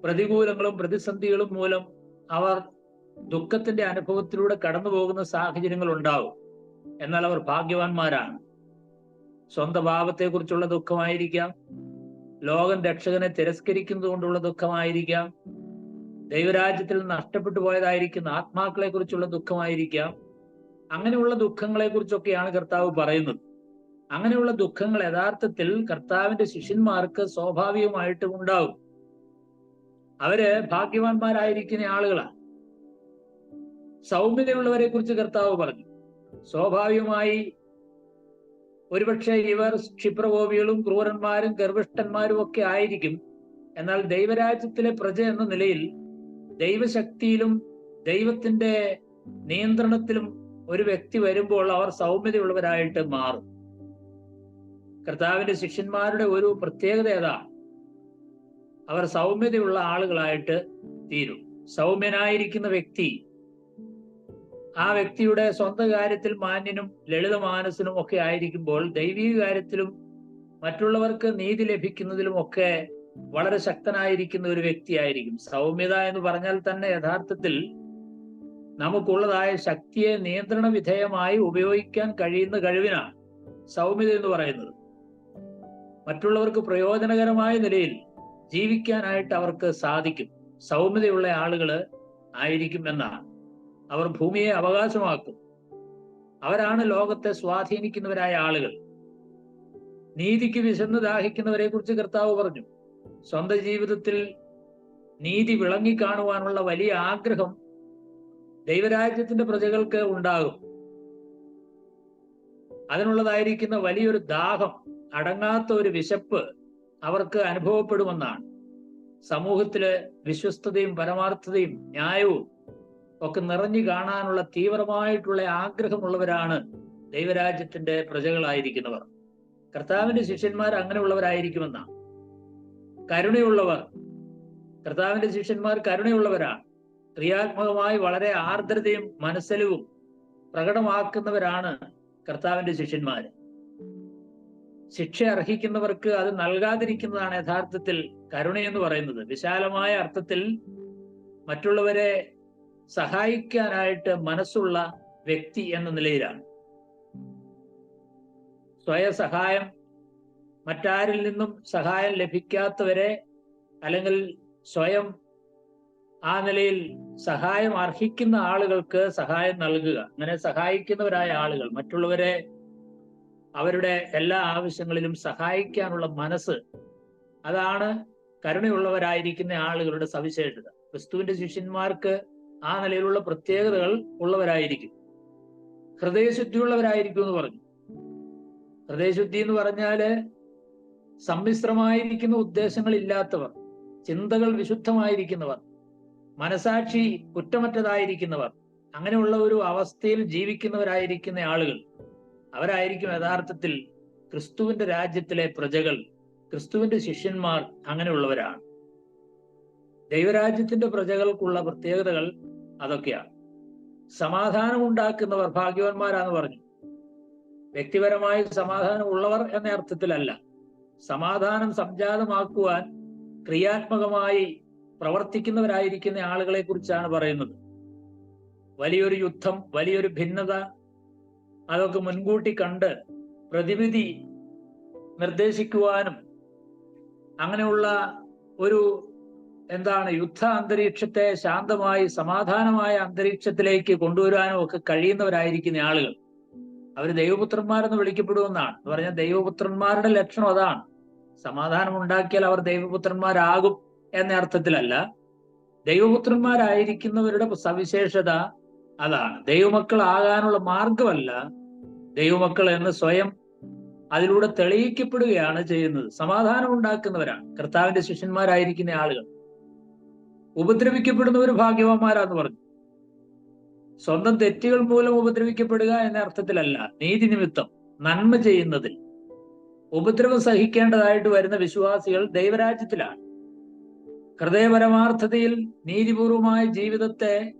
പ്രതികൂലങ്ങളും പ്രതിസന്ധികളും മൂലം അവർ ദുഃഖത്തിന്റെ അനുഭവത്തിലൂടെ കടന്നു പോകുന്ന സാഹചര്യങ്ങൾ ഉണ്ടാവും. എന്നാൽ അവർ ഭാഗ്യവാന്മാരാണ്. സ്വന്തം പാപത്തെക്കുറിച്ചുള്ള ദുഃഖമായിരിക്കാം, ലോകം രക്ഷകനെ തിരസ്കരിക്കുന്നത് കൊണ്ടുള്ള ദുഃഖമായിരിക്കാം, ദൈവരാജ്യത്തിൽ നഷ്ടപ്പെട്ടു പോയതായിരിക്കുന്ന ആത്മാക്കളെ കുറിച്ചുള്ള ദുഃഖമായിരിക്കാം. അങ്ങനെയുള്ള ദുഃഖങ്ങളെ കുറിച്ചൊക്കെയാണ് കർത്താവ് പറയുന്നത്. അങ്ങനെയുള്ള ദുഃഖങ്ങൾ യഥാർത്ഥത്തിൽ കർത്താവിന്റെ ശിഷ്യന്മാർക്ക് സ്വാഭാവികമായിട്ടും ഉണ്ടാവും. അവര് ഭാഗ്യവാന്മാരായിരിക്കുന്ന ആളുകളാണ്. സൗമ്യതയുള്ളവരെ കുറിച്ച് കർത്താവ് പറഞ്ഞു. സ്വാഭാവികമായി ഒരുപക്ഷെ ഇവർ ക്ഷിപ്രകോപികളും ക്രൂരന്മാരും ഗർഭിഷ്ഠന്മാരും ഒക്കെ ആയിരിക്കും. എന്നാൽ ദൈവരാജ്യത്തിലെ പ്രജ എന്ന നിലയിൽ ദൈവശക്തിയിലും ദൈവത്തിന്റെ നിയന്ത്രണത്തിലും ഒരു വ്യക്തി വരുമ്പോൾ അവർ സൗമ്യതയുള്ളവരായിട്ട് മാറും. കർത്താവിന്റെ ശിഷ്യന്മാരുടെ ഒരു പ്രത്യേകത ഏതാണ്? അവർ സൗമ്യതയുള്ള ആളുകളായിട്ട് തീരും. സൗമ്യനായിരിക്കുന്ന വ്യക്തി ആ വ്യക്തിയുടെ സ്വന്തം കാര്യത്തിൽ മാന്യനും ലളിതമാനസനും ഒക്കെ ആയിരിക്കുമ്പോൾ ദൈവിക കാര്യത്തിലും മറ്റുള്ളവർക്ക് നീതി ലഭിക്കുന്നതിലും ഒക്കെ വളരെ ശക്തനായിരിക്കുന്ന ഒരു വ്യക്തിയായിരിക്കും. സൗമ്യത എന്ന് പറഞ്ഞാൽ തന്നെ യഥാർത്ഥത്തിൽ നമുക്കുള്ളതായ ശക്തിയെ നിയന്ത്രണ വിധേയമായി ഉപയോഗിക്കാൻ കഴിയുന്ന കഴിവിനാണ് സൗമ്യത എന്ന് പറയുന്നത്. മറ്റുള്ളവർക്ക് പ്രയോജനകരമായ നിലയിൽ ജീവിക്കാനായിട്ട് അവർക്ക് സാധിക്കും. സൗമ്യതയുള്ള ആളുകള് ആയിരിക്കും എന്നാണ്. അവർ ഭൂമിയെ അവകാശമാക്കും. അവരാണ് ലോകത്തെ സ്വാധീനിക്കുന്നവരായ ആളുകൾ. നീതിക്ക് വിശന്ന് ദാഹിക്കുന്നവരെ കുറിച്ച് കർത്താവ് പറഞ്ഞു. സ്വന്തം ജീവിതത്തിൽ നീതി വിളങ്ങി കാണുവാനുള്ള വലിയ ആഗ്രഹം ദൈവരാജ്യത്തിന്റെ പ്രജകൾക്ക് ഉണ്ടാകും. അതിനുള്ളതായിരിക്കുന്ന വലിയൊരു ദാഹം, അടങ്ങാത്ത ഒരു വിശപ്പ് അവർക്ക് അനുഭവപ്പെടുമെന്നാണ്. സമൂഹത്തില് വിശ്വസ്തതയും പരമാർത്ഥതയും ന്യായവും ഒക്കെ നിറഞ്ഞു കാണാനുള്ള തീവ്രമായിട്ടുള്ള ആഗ്രഹമുള്ളവരാണ് ദൈവരാജ്യത്തിന്റെ പ്രജകളായിരിക്കുന്നവർ. കർത്താവിന്റെ ശിഷ്യന്മാർ അങ്ങനെയുള്ളവരായിരിക്കുമെന്നാണ്. കരുണയുള്ളവർ, കർത്താവിന്റെ ശിഷ്യന്മാർ കരുണയുള്ളവരാണ്. ക്രിയാത്മകമായി വളരെ ആർദ്രതയും മനസ്സലിവും പ്രകടമാക്കുന്നവരാണ് കർത്താവിന്റെ ശിഷ്യന്മാര്. ശിക്ഷ അർഹിക്കുന്നവർക്ക് അത് നൽകാതിരിക്കുന്നതാണ് യഥാർത്ഥത്തിൽ കരുണയെന്ന് പറയുന്നത്. വിശാലമായ അർത്ഥത്തിൽ മറ്റുള്ളവരെ സഹായിക്കാനായിട്ട് മനസ്സുള്ള വ്യക്തി എന്ന നിലയിലാണ്. സ്വയസഹായം, മറ്റാരിൽ നിന്നും സഹായം ലഭിക്കാത്തവരെ അല്ലെങ്കിൽ സ്വയം ആ നിലയിൽ സഹായം അർഹിക്കുന്ന ആളുകൾക്ക് സഹായം നൽകുക, അങ്ങനെ സഹായിക്കുന്നവരായ ആളുകൾ, മറ്റുള്ളവരെ അവരുടെ എല്ലാ ആവശ്യങ്ങളിലും സഹായിക്കാനുള്ള മനസ്സ്, അതാണ് കരുണയുള്ളവരായിരിക്കുന്ന ആളുകളുടെ സവിശേഷത. ക്രിസ്തുവിന്റെ ശിഷ്യന്മാർക്ക് ആ നിലയിലുള്ള പ്രത്യേകതകൾ ഉള്ളവരായിരിക്കും. ഹൃദയശുദ്ധിയുള്ളവരായിരിക്കും എന്ന് പറഞ്ഞു. ഹൃദയശുദ്ധി എന്ന് പറഞ്ഞാല് സമ്മിശ്രമായിരിക്കുന്ന ഉദ്ദേശങ്ങൾ ഇല്ലാത്തവർ, ചിന്തകൾ വിശുദ്ധമായിരിക്കുന്നവർ, മനസാക്ഷി കുറ്റമറ്റതായിരിക്കുന്നവർ, അങ്ങനെയുള്ള ഒരു അവസ്ഥയിൽ ജീവിക്കുന്നവരായിരിക്കുന്ന ആളുകൾ, അവരായിരിക്കും യഥാർത്ഥത്തിൽ ക്രിസ്തുവിന്റെ രാജ്യത്തിലെ പ്രജകൾ, ക്രിസ്തുവിന്റെ ശിഷ്യന്മാർ. അങ്ങനെയുള്ളവരാണ്. ദൈവരാജ്യത്തിന്റെ പ്രജകൾക്കുള്ള പ്രത്യേകതകൾ അതൊക്കെയാണ്. സമാധാനം ഉണ്ടാക്കുന്നവർ ഭാഗ്യവാന്മാരാന്ന് പറഞ്ഞു. വ്യക്തിപരമായി സമാധാനം ഉള്ളവർ എന്ന അർത്ഥത്തിലല്ല. സമാധാനം സംജാതമാക്കുവാൻ ക്രിയാത്മകമായി പ്രവർത്തിക്കുന്നവരായിരിക്കുന്ന ആളുകളെ കുറിച്ചാണ് പറയുന്നത്. വലിയൊരു യുദ്ധം, വലിയൊരു ഭിന്നത, അതൊക്കെ മുൻകൂട്ടി കണ്ട് പ്രതിവിധി നിർദ്ദേശിക്കുവാനും അങ്ങനെയുള്ള ഒരു യുദ്ധ അന്തരീക്ഷത്തെ ശാന്തമായി സമാധാനമായ അന്തരീക്ഷത്തിലേക്ക് കൊണ്ടുവരാനും ഒക്കെ കഴിയുന്നവരായിരിക്കുന്ന ആളുകൾ അവർ ദൈവപുത്രന്മാരെന്ന് വിളിക്കപ്പെടുമെന്നാണ്. എന്ന് പറഞ്ഞാൽ ദൈവപുത്രന്മാരുടെ ലക്ഷണം അതാണ്. സമാധാനം ഉണ്ടാക്കിയാൽ അവർ ദൈവപുത്രന്മാരാകും എന്ന അർത്ഥത്തിലല്ല. ദൈവപുത്രന്മാരായിരിക്കുന്നവരുടെ സവിശേഷത അതാണ്. ദൈവമക്കളാകാനുള്ള മാർഗമല്ല, ദൈവമക്കൾ എന്ന് സ്വയം അതിലൂടെ തെളിയിക്കപ്പെടുകയാണ് ചെയ്യുന്നത്. സമാധാനം ഉണ്ടാക്കുന്നവരാണ് കർത്താവിന്റെ ശിഷ്യന്മാരായിരിക്കുന്ന ആളുകൾ. ഉപദ്രവിക്കപ്പെടുന്നവർ ഭാഗ്യവാന്മാരാന്ന് പറഞ്ഞു. സ്വന്തം തെറ്റുകൾ മൂലം ഉപദ്രവിക്കപ്പെടുക എന്ന അർത്ഥത്തിലല്ല. നീതി നിമിത്തം നന്മ ചെയ്യുന്നതിൽ ഉപദ്രവം സഹിക്കേണ്ടതായിട്ട് വരുന്ന വിശ്വാസികൾ ദൈവരാജ്യത്തിലാണ്. ഹൃദയപരമാർത്ഥതയിൽ നീതിപൂർവമായ ജീവിതത്തെ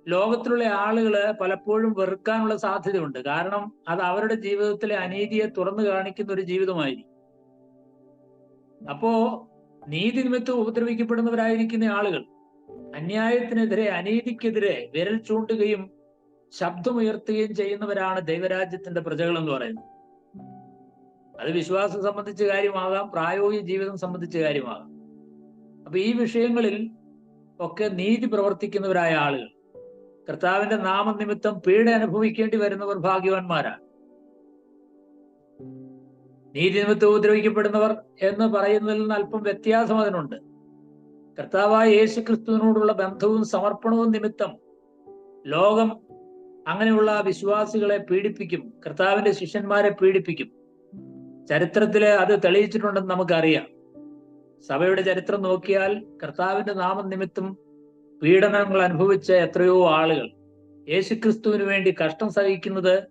ലോകത്തിലുള്ള ആളുകള് പലപ്പോഴും വെറുക്കാനുള്ള സാധ്യതയുണ്ട്. കാരണം അത് അവരുടെ ജീവിതത്തിലെ അനീതിയെ തുറന്നു കാണിക്കുന്ന ഒരു ജീവിതമായിരിക്കും. അപ്പോ നീതി നിമിത്തം ഉപദ്രവിക്കപ്പെടുന്നവരായിരിക്കുന്ന ആളുകൾ അന്യായത്തിനെതിരെ, അനീതിക്കെതിരെ വിരൽ ചൂണ്ടുകയും ശബ്ദമുയർത്തുകയും ചെയ്യുന്നവരാണ് ദൈവരാജ്യത്തിന്റെ പ്രജകൾ എന്ന് പറയുന്നത്. അത് വിശ്വാസം സംബന്ധിച്ച കാര്യമാകാം, പ്രായോഗിക ജീവിതം സംബന്ധിച്ച കാര്യമാകാം. അപ്പൊ ഈ വിഷയങ്ങളിൽ ഒക്കെ നീതി പ്രവർത്തിക്കുന്നവരായ ആളുകൾ, കർത്താവിന്റെ നാമനിമിത്തം പീഡ അനുഭവിക്കേണ്ടി വരുന്നവർ ഭാഗ്യവാന്മാരാണ്. നീതി നിമിത്തം ഉപദ്രവിക്കപ്പെടുന്നവർ എന്ന് പറയുന്നതിൽ നിന്ന് അല്പം വ്യത്യാസം അതിനുണ്ട്. കർത്താവായ യേശു ക്രിസ്തുവിനോടുള്ള ബന്ധവും സമർപ്പണവും നിമിത്തം ലോകം അങ്ങനെയുള്ള വിശ്വാസികളെ പീഡിപ്പിക്കും, കർത്താവിന്റെ ശിഷ്യന്മാരെ പീഡിപ്പിക്കും. ചരിത്രത്തില് അത് തെളിയിച്ചിട്ടുണ്ടെന്ന് നമുക്കറിയാം. സഭയുടെ ചരിത്രം നോക്കിയാൽ കർത്താവിന്റെ നാമനിമിത്തം പീഡനങ്ങൾ അനുഭവിച്ച എത്രയോ ആളുകൾ യേശുക്രിസ്തുവിന് വേണ്ടി കഷ്ടം സഹിക്കുന്നത്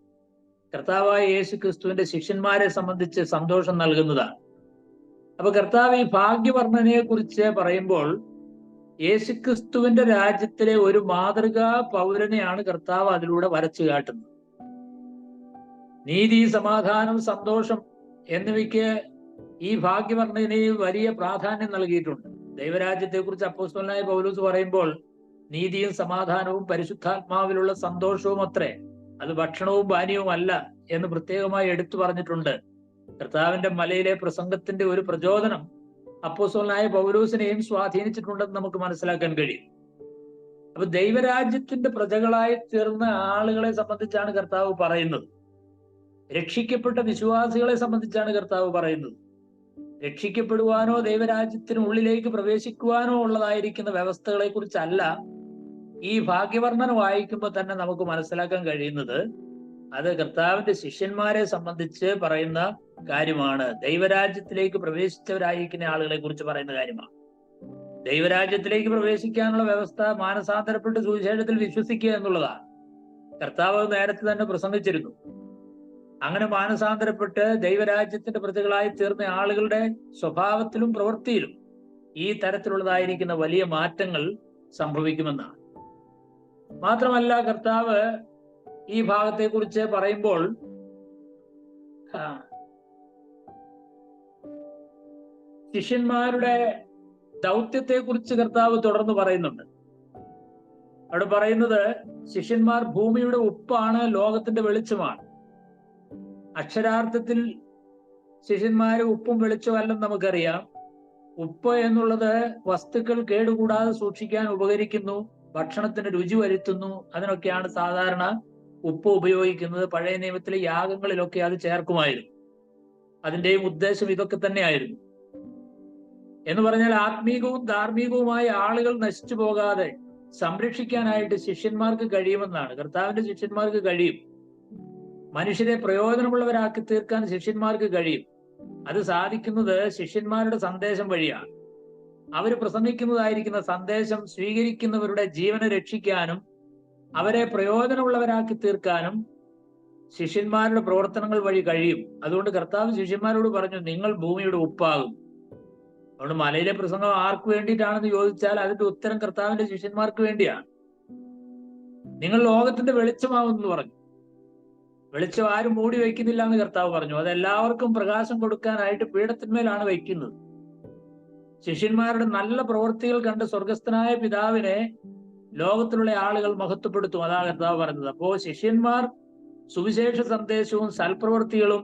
കർത്താവായ യേശുക്രിസ്തുവിന്റെ ശിഷ്യന്മാരെ സംബന്ധിച്ച് സന്തോഷം നൽകുന്നതാണ്. അപ്പൊ കർത്താവ് ഈ ഭാഗ്യവർണ്ണനയെ കുറിച്ച് പറയുമ്പോൾ യേശുക്രിസ്തുവിന്റെ രാജ്യത്തിലെ ഒരു മാതൃകാ പൗരനെയാണ് കർത്താവ് അതിലൂടെ വരച്ചു കാട്ടുന്നത്. നീതി, സമാധാനം, സന്തോഷം എന്നിവയ്ക്ക് ഈ ഭാഗ്യവർണ്ണനയിൽ വലിയ പ്രാധാന്യം നൽകിയിട്ടുണ്ട്. ദൈവരാജ്യത്തെ കുറിച്ച് അപ്പോസ്തലനായ പൗലോസ് പറയുമ്പോൾ നീതിയും സമാധാനവും പരിശുദ്ധാത്മാവിലുള്ള സന്തോഷവും അത്രേ, അത് ഭക്ഷണവും പാനീയവും അല്ല എന്ന് പ്രത്യേകമായി എടുത്തു പറഞ്ഞിട്ടുണ്ട്. കർത്താവിന്റെ മലയിലെ പ്രസംഗത്തിന്റെ ഒരു പ്രചോദനം അപ്പോസ്തലനായ പൗലോസിനെയും സ്വാധീനിച്ചിട്ടുണ്ടെന്ന് നമുക്ക് മനസ്സിലാക്കാൻ കഴിയും. അപ്പൊ ദൈവരാജ്യത്തിന്റെ പ്രജകളായി തീർന്ന ആളുകളെ സംബന്ധിച്ചാണ് കർത്താവ് പറയുന്നത്. രക്ഷിക്കപ്പെട്ട വിശ്വാസികളെ സംബന്ധിച്ചാണ് കർത്താവ് പറയുന്നത്. രക്ഷിക്കപ്പെടുവാനോ ദൈവരാജ്യത്തിനുള്ളിലേക്ക് പ്രവേശിക്കുവാനോ ഉള്ളതായിരിക്കുന്ന വ്യവസ്ഥകളെ കുറിച്ചല്ല ഈ ഭാഗ്യവർണ്ണന വായിക്കുമ്പോൾ തന്നെ നമുക്ക് മനസ്സിലാക്കാൻ കഴിയുന്നത്. അത് കർത്താവിന്റെ ശിഷ്യന്മാരെ സംബന്ധിച്ച് പറയുന്ന കാര്യമാണ്. ദൈവരാജ്യത്തിലേക്ക് പ്രവേശിച്ചവരായിരിക്കുന്ന ആളുകളെ കുറിച്ച് പറയുന്ന കാര്യമാണ്. ദൈവരാജ്യത്തിലേക്ക് പ്രവേശിക്കാനുള്ള വ്യവസ്ഥ മാനസാന്തരപ്പെട്ട് സുവിശേഷത്തിൽ വിശ്വസിക്കുക എന്നുള്ളതാണ്. കർത്താവ് നേരത്തെ തന്നെ പ്രസംഗിച്ചിരുന്നു. അങ്ങനെ മാനസാന്തരപ്പെട്ട് ദൈവരാജ്യത്തിന്റെ പ്രജകളായി തീർന്ന ആളുകളുടെ സ്വഭാവത്തിലും പ്രവൃത്തിയിലും ഈ തരത്തിലുള്ളതായിരിക്കുന്ന വലിയ മാറ്റങ്ങൾ സംഭവിക്കുമെന്നാണ്. മാത്രമല്ല, കർത്താവ് ഈ ഭാഗത്തെ കുറിച്ച് പറയുമ്പോൾ ശിഷ്യന്മാരുടെ ദൗത്യത്തെ കുറിച്ച് കർത്താവ് തുടർന്ന് പറയുന്നുണ്ട്. അവിടെ പറയുന്നത്, ശിഷ്യന്മാർ ഭൂമിയുടെ ഉപ്പാണ്, ലോകത്തിന്റെ വെളിച്ചമാണ്. അക്ഷരാർത്ഥത്തിൽ ശിഷ്യന്മാര് ഉപ്പും വെളിച്ചമല്ലെന്ന് നമുക്കറിയാം. ഉപ്പ് എന്നുള്ളത് വസ്തുക്കൾ കേടുകൂടാതെ സൂക്ഷിക്കാൻ ഉപകരിക്കുന്നു, ഭക്ഷണത്തിന് രുചി വരുത്തുന്നു. അതിനൊക്കെയാണ് സാധാരണ ഉപ്പ് ഉപയോഗിക്കുന്നത്. പഴയ നിയമത്തിലെ യാഗങ്ങളിലൊക്കെ അത് ചേർക്കുമായിരുന്നു. അതിൻ്റെയും ഉദ്ദേശം ഇതൊക്കെ തന്നെയായിരുന്നു. എന്ന് പറഞ്ഞാൽ ആത്മീകവും ധാർമ്മികവുമായ ആളുകൾ നശിച്ചു പോകാതെ സംരക്ഷിക്കാനായിട്ട് ശിഷ്യന്മാർക്ക് കഴിയുമെന്നാണ്. കർത്താവിന്റെ ശിഷ്യന്മാർക്ക് കഴിയും. മനുഷ്യരെ പ്രയോജനമുള്ളവരാക്കി തീർക്കാൻ ശിഷ്യന്മാർക്ക് കഴിയും. അത് സാധിക്കുന്നത് ശിഷ്യന്മാരുടെ സന്ദേശം വഴിയാണ്. അവർ പ്രസംഗിക്കുന്നതായിരിക്കുന്ന സന്ദേശം സ്വീകരിക്കുന്നവരുടെ ജീവനെ രക്ഷിക്കാനും അവരെ പ്രയോജനമുള്ളവരാക്കി തീർക്കാനും ശിഷ്യന്മാരുടെ പ്രവർത്തനങ്ങൾ വഴി കഴിയും. അതുകൊണ്ട് കർത്താവ് ശിഷ്യന്മാരോട് പറഞ്ഞു, നിങ്ങൾ ഭൂമിയുടെ ഉപ്പാകും. അതുകൊണ്ട് മലയിലെ പ്രസംഗം ആർക്ക് വേണ്ടിയിട്ടാണെന്ന് ചോദിച്ചാൽ അതിന്റെ ഉത്തരം കർത്താവിന്റെ ശിഷ്യന്മാർക്ക് വേണ്ടിയാണ്. നിങ്ങൾ ലോകത്തിന്റെ വെളിച്ചമാകുമെന്ന് പറഞ്ഞു. വെളിച്ചം ആരും മൂടി വയ്ക്കുന്നില്ല എന്ന് കർത്താവ് പറഞ്ഞു. അത് എല്ലാവർക്കും പ്രകാശം കൊടുക്കാനായിട്ട് പീഠത്തിന്മേലാണ് വയ്ക്കുന്നത്. ശിഷ്യന്മാരുടെ നല്ല പ്രവൃത്തികൾ കണ്ട് സ്വർഗസ്ഥനായ പിതാവിനെ ലോകത്തിലുള്ള ആളുകൾ മഹത്വപ്പെടുത്തും. അതാ കർത്താവ് പറഞ്ഞത്. അപ്പോ ശിഷ്യന്മാർ സുവിശേഷ സന്ദേശവും സൽപ്രവൃത്തികളും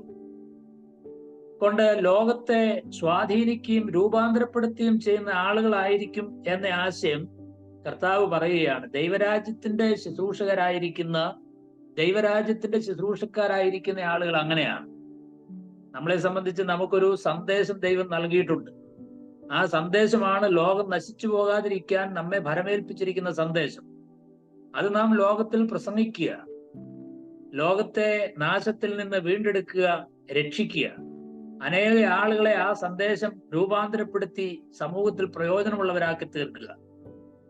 കൊണ്ട് ലോകത്തെ സ്വാധീനിക്കുകയും രൂപാന്തരപ്പെടുത്തുകയും ചെയ്യുന്ന ആളുകളായിരിക്കും എന്ന ആശയം കർത്താവ് പറയുകയാണ്. ദൈവരാജ്യത്തിന്റെ ശുശ്രൂഷക്കാരായിരിക്കുന്ന ആളുകൾ അങ്ങനെയാണ്. നമ്മളെ സംബന്ധിച്ച് നമുക്കൊരു സന്ദേശം ദൈവം നൽകിയിട്ടുണ്ട്. ആ സന്ദേശമാണ് ലോകം നശിച്ചു പോകാതിരിക്കാൻ നമ്മെ ഭരമേൽപ്പിച്ചിരിക്കുന്ന സന്ദേശം. അത് നാം ലോകത്തിൽ പ്രസംഗിക്കുക, ലോകത്തെ നാശത്തിൽ നിന്ന് വീണ്ടെടുക്കുക, രക്ഷിക്കുക, അനേക ആളുകളെ ആ സന്ദേശം രൂപാന്തരപ്പെടുത്തി സമൂഹത്തിൽ പ്രയോജനമുള്ളവരാക്കി തീർക്കുക.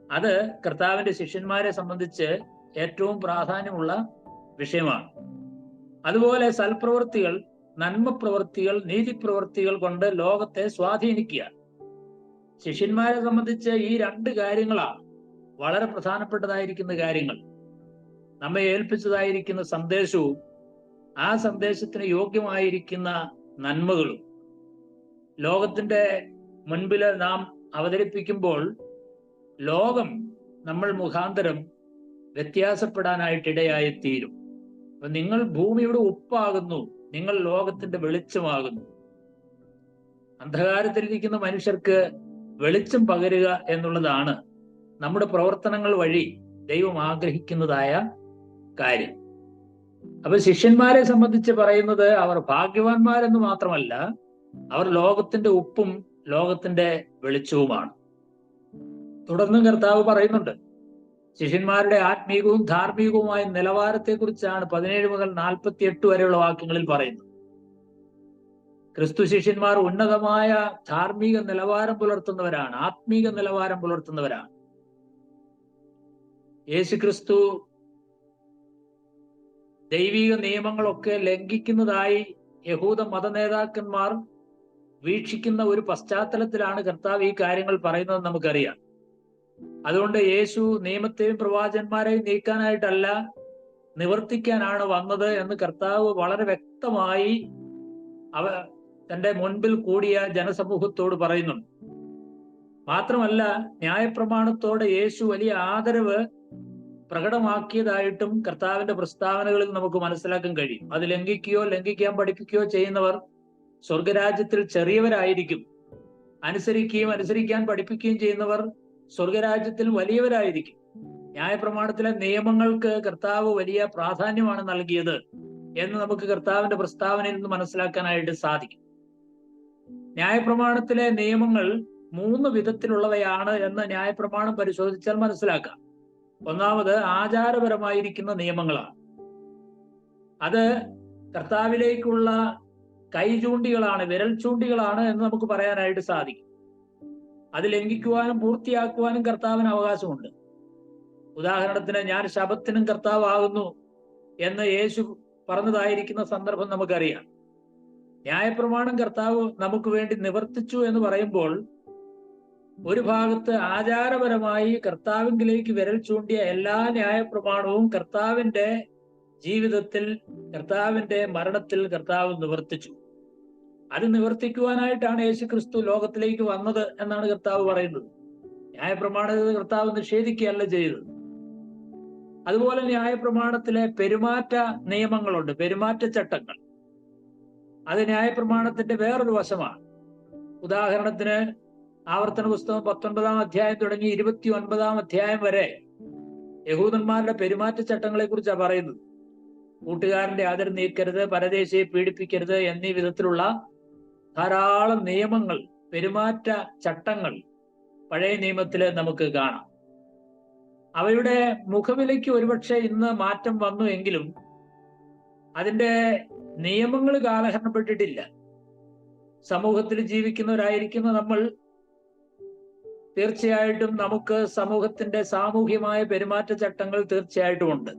അത് കർത്താവിന്റെ ശിഷ്യന്മാരെ സംബന്ധിച്ച് ഏറ്റവും പ്രാധാന്യമുള്ള വിഷയമാണ്. അതുപോലെ സൽപ്രവൃത്തികൾ, നന്മപ്രവൃത്തികൾ, നീതിപ്രവൃത്തികൾ കൊണ്ട് ലോകത്തെ സ്വാധീനിക്കുക. ശിഷ്യന്മാരെ സംബന്ധിച്ച് ഈ രണ്ട് കാര്യങ്ങളാണ് വളരെ പ്രധാനപ്പെട്ടതായിരിക്കുന്ന കാര്യങ്ങൾ. നമ്മെ ഏൽപ്പിച്ചതായിരിക്കുന്ന സന്ദേശവും ആ സന്ദേശത്തിന് യോഗ്യമായിരിക്കുന്ന നന്മകളും ലോകത്തിന്റെ മുൻപിൽ നാം അവതരിപ്പിക്കുമ്പോൾ ലോകം നമ്മൾ മുഖാന്തരം വ്യത്യാസപ്പെടാനായിട്ടിടയായി തീരും. അപ്പൊ നിങ്ങൾ ഭൂമിയുടെ ഉപ്പാകുന്നു, നിങ്ങൾ ലോകത്തിന്റെ വെളിച്ചമാകുന്നു. അന്ധകാരത്തിലിരിക്കുന്ന മനുഷ്യർക്ക് വെളിച്ചം പകരുക എന്നുള്ളതാണ് നമ്മുടെ പ്രവർത്തനങ്ങൾ വഴി ദൈവം ആഗ്രഹിക്കുന്നതായ കാര്യം. അപ്പൊ ശിഷ്യന്മാരെ സംബന്ധിച്ച് പറയുന്നത് അവർ ഭാഗ്യവാന്മാരെന്ന് മാത്രമല്ല, അവർ ലോകത്തിന്റെ ഉപ്പും ലോകത്തിന്റെ വെളിച്ചവുമാണ്. തുടർന്നും കർത്താവ് പറയുന്നുണ്ട്, ശിഷ്യന്മാരുടെ ആത്മീകവും ധാർമ്മികവുമായ നിലവാരത്തെക്കുറിച്ചാണ് 17 മുതൽ 48 വരെയുള്ള വാക്യങ്ങളിൽ പറയുന്നത്. ക്രിസ്തു ശിഷ്യന്മാർ ഉന്നതമായ ധാർമ്മിക നിലവാരം പുലർത്തുന്നവരാണ്, ആത്മീക നിലവാരം പുലർത്തുന്നവരാണ്. യേശു ക്രിസ്തു ദൈവിക നിയമങ്ങളൊക്കെ ലംഘിക്കുന്നതായി യഹൂദ മത നേതാക്കന്മാർ വീക്ഷിക്കുന്ന ഒരു പശ്ചാത്തലത്തിലാണ് കർത്താവ് ഈ കാര്യങ്ങൾ പറയുന്നത് നമുക്കറിയാം. അതുകൊണ്ട് യേശു നിയമത്തെയും പ്രവാചകന്മാരെയും നീക്കാനായിട്ടല്ല, നിവർത്തിക്കാനാണ് വന്നത് എന്ന് കർത്താവ് വളരെ വ്യക്തമായി തന്റെ മുൻപിൽ കൂടിയ ജനസമൂഹത്തോട് പറയുന്നുണ്ട്. മാത്രമല്ല, ന്യായപ്രമാണത്തോട് യേശു വലിയ ആദരവ് പ്രകടമാക്കിയതായിട്ടും കർത്താവിന്റെ പ്രസ്താവനകളിൽ നമുക്ക് മനസ്സിലാക്കാൻ കഴിയും. അത് ലംഘിക്കുകയോ ലംഘിക്കാൻ പഠിപ്പിക്കുകയോ ചെയ്യുന്നവർ സ്വർഗരാജ്യത്തിൽ ചെറിയവരായിരിക്കും. അനുസരിക്കാൻ പഠിപ്പിക്കുകയും ചെയ്യുന്നവർ സ്വർഗരാജ്യത്തിൽ വലിയവരായിരിക്കും. ന്യായപ്രമാണത്തിലെ നിയമങ്ങൾക്ക് കർത്താവ് വലിയ പ്രാധാന്യമാണ് നൽകിയത് എന്ന് നമുക്ക് കർത്താവിന്റെ പ്രസ്താവനയിൽ നിന്ന് മനസ്സിലാക്കാനായിട്ട് സാധിക്കും. ന്യായപ്രമാണത്തിലെ നിയമങ്ങൾ 3 വിധത്തിലുള്ളവയാണ് എന്ന് ന്യായപ്രമാണം പരിശോധിച്ചാൽ മനസ്സിലാക്കാം. ഒന്നാമത് ആചാരപരമായിരിക്കുന്ന നിയമങ്ങളാണ്. അത് കർത്താവിലേക്കുള്ള കൈചൂണ്ടികളാണ്, വിരൽ ചൂണ്ടികളാണ് എന്ന് നമുക്ക് പറയാനായിട്ട് സാധിക്കും. അത് ലംഘിക്കുവാനും പൂർത്തിയാക്കുവാനും കർത്താവിന് അവകാശമുണ്ട്. ഉദാഹരണത്തിന്, ഞാൻ ശബത്തിനും കർത്താവാകുന്നു എന്ന് യേശു പറഞ്ഞതായിരിക്കുന്ന സന്ദർഭം നമുക്കറിയാം. ന്യായപ്രമാണം കർത്താവ് നമുക്ക് വേണ്ടി നിവർത്തിച്ചു എന്ന് പറയുമ്പോൾ ഒരു ഭാഗത്ത് ആചാരപരമായി കർത്താവിലേക്ക് വിരൽ ചൂണ്ടിയ എല്ലാ ന്യായപ്രമാണവും കർത്താവിന്റെ ജീവിതത്തിൽ, കർത്താവിന്റെ മരണത്തിൽ കർത്താവ് നിവർത്തിച്ചു. അത് നിവർത്തിക്കുവാനായിട്ടാണ് യേശു ക്രിസ്തു ലോകത്തിലേക്ക് വന്നത് എന്നാണ് കർത്താവ് പറയുന്നത്. ന്യായപ്രമാണത്തെ കർത്താവ് നിഷേധിക്കുകയല്ല ചെയ്തത്. അതുപോലെ ന്യായപ്രമാണത്തിലെ പെരുമാറ്റ നിയമങ്ങളുണ്ട്, പെരുമാറ്റച്ചട്ടങ്ങൾ. അത് ന്യായപ്രമാണത്തിന്റെ വേറൊരു വശമാണ്. ഉദാഹരണത്തിന്, ആവർത്തന പുസ്തകം 19-ാം അധ്യായം തുടങ്ങി 29-ാം അധ്യായം വരെ യഹൂദന്മാരുടെ പെരുമാറ്റച്ചട്ടങ്ങളെ കുറിച്ചാണ് പറയുന്നത്. കൂട്ടുകാരന്റെ അതിർ നീക്കരുത്, പരദേശിയെ പീഡിപ്പിക്കരുത് എന്നീ വിധത്തിലുള്ള ധാരാളം നിയമങ്ങൾ, പെരുമാറ്റ ചട്ടങ്ങൾ പഴയ നിയമത്തിൽ നമുക്ക് കാണാം. അവയുടെ മുഖവിലയ്ക്ക് ഒരുപക്ഷെ ഇന്ന് മാറ്റം വന്നു എങ്കിലും അതിന്റെ നിയമങ്ങൾ കാലഹരണപ്പെട്ടിട്ടില്ല. സമൂഹത്തിൽ ജീവിക്കുന്നവരായിരിക്കുന്ന നമ്മൾ തീർച്ചയായിട്ടും നമുക്ക് സമൂഹത്തിന്റെ സാമൂഹ്യമായ പെരുമാറ്റച്ചട്ടങ്ങൾ തീർച്ചയായിട്ടും ഉണ്ട്.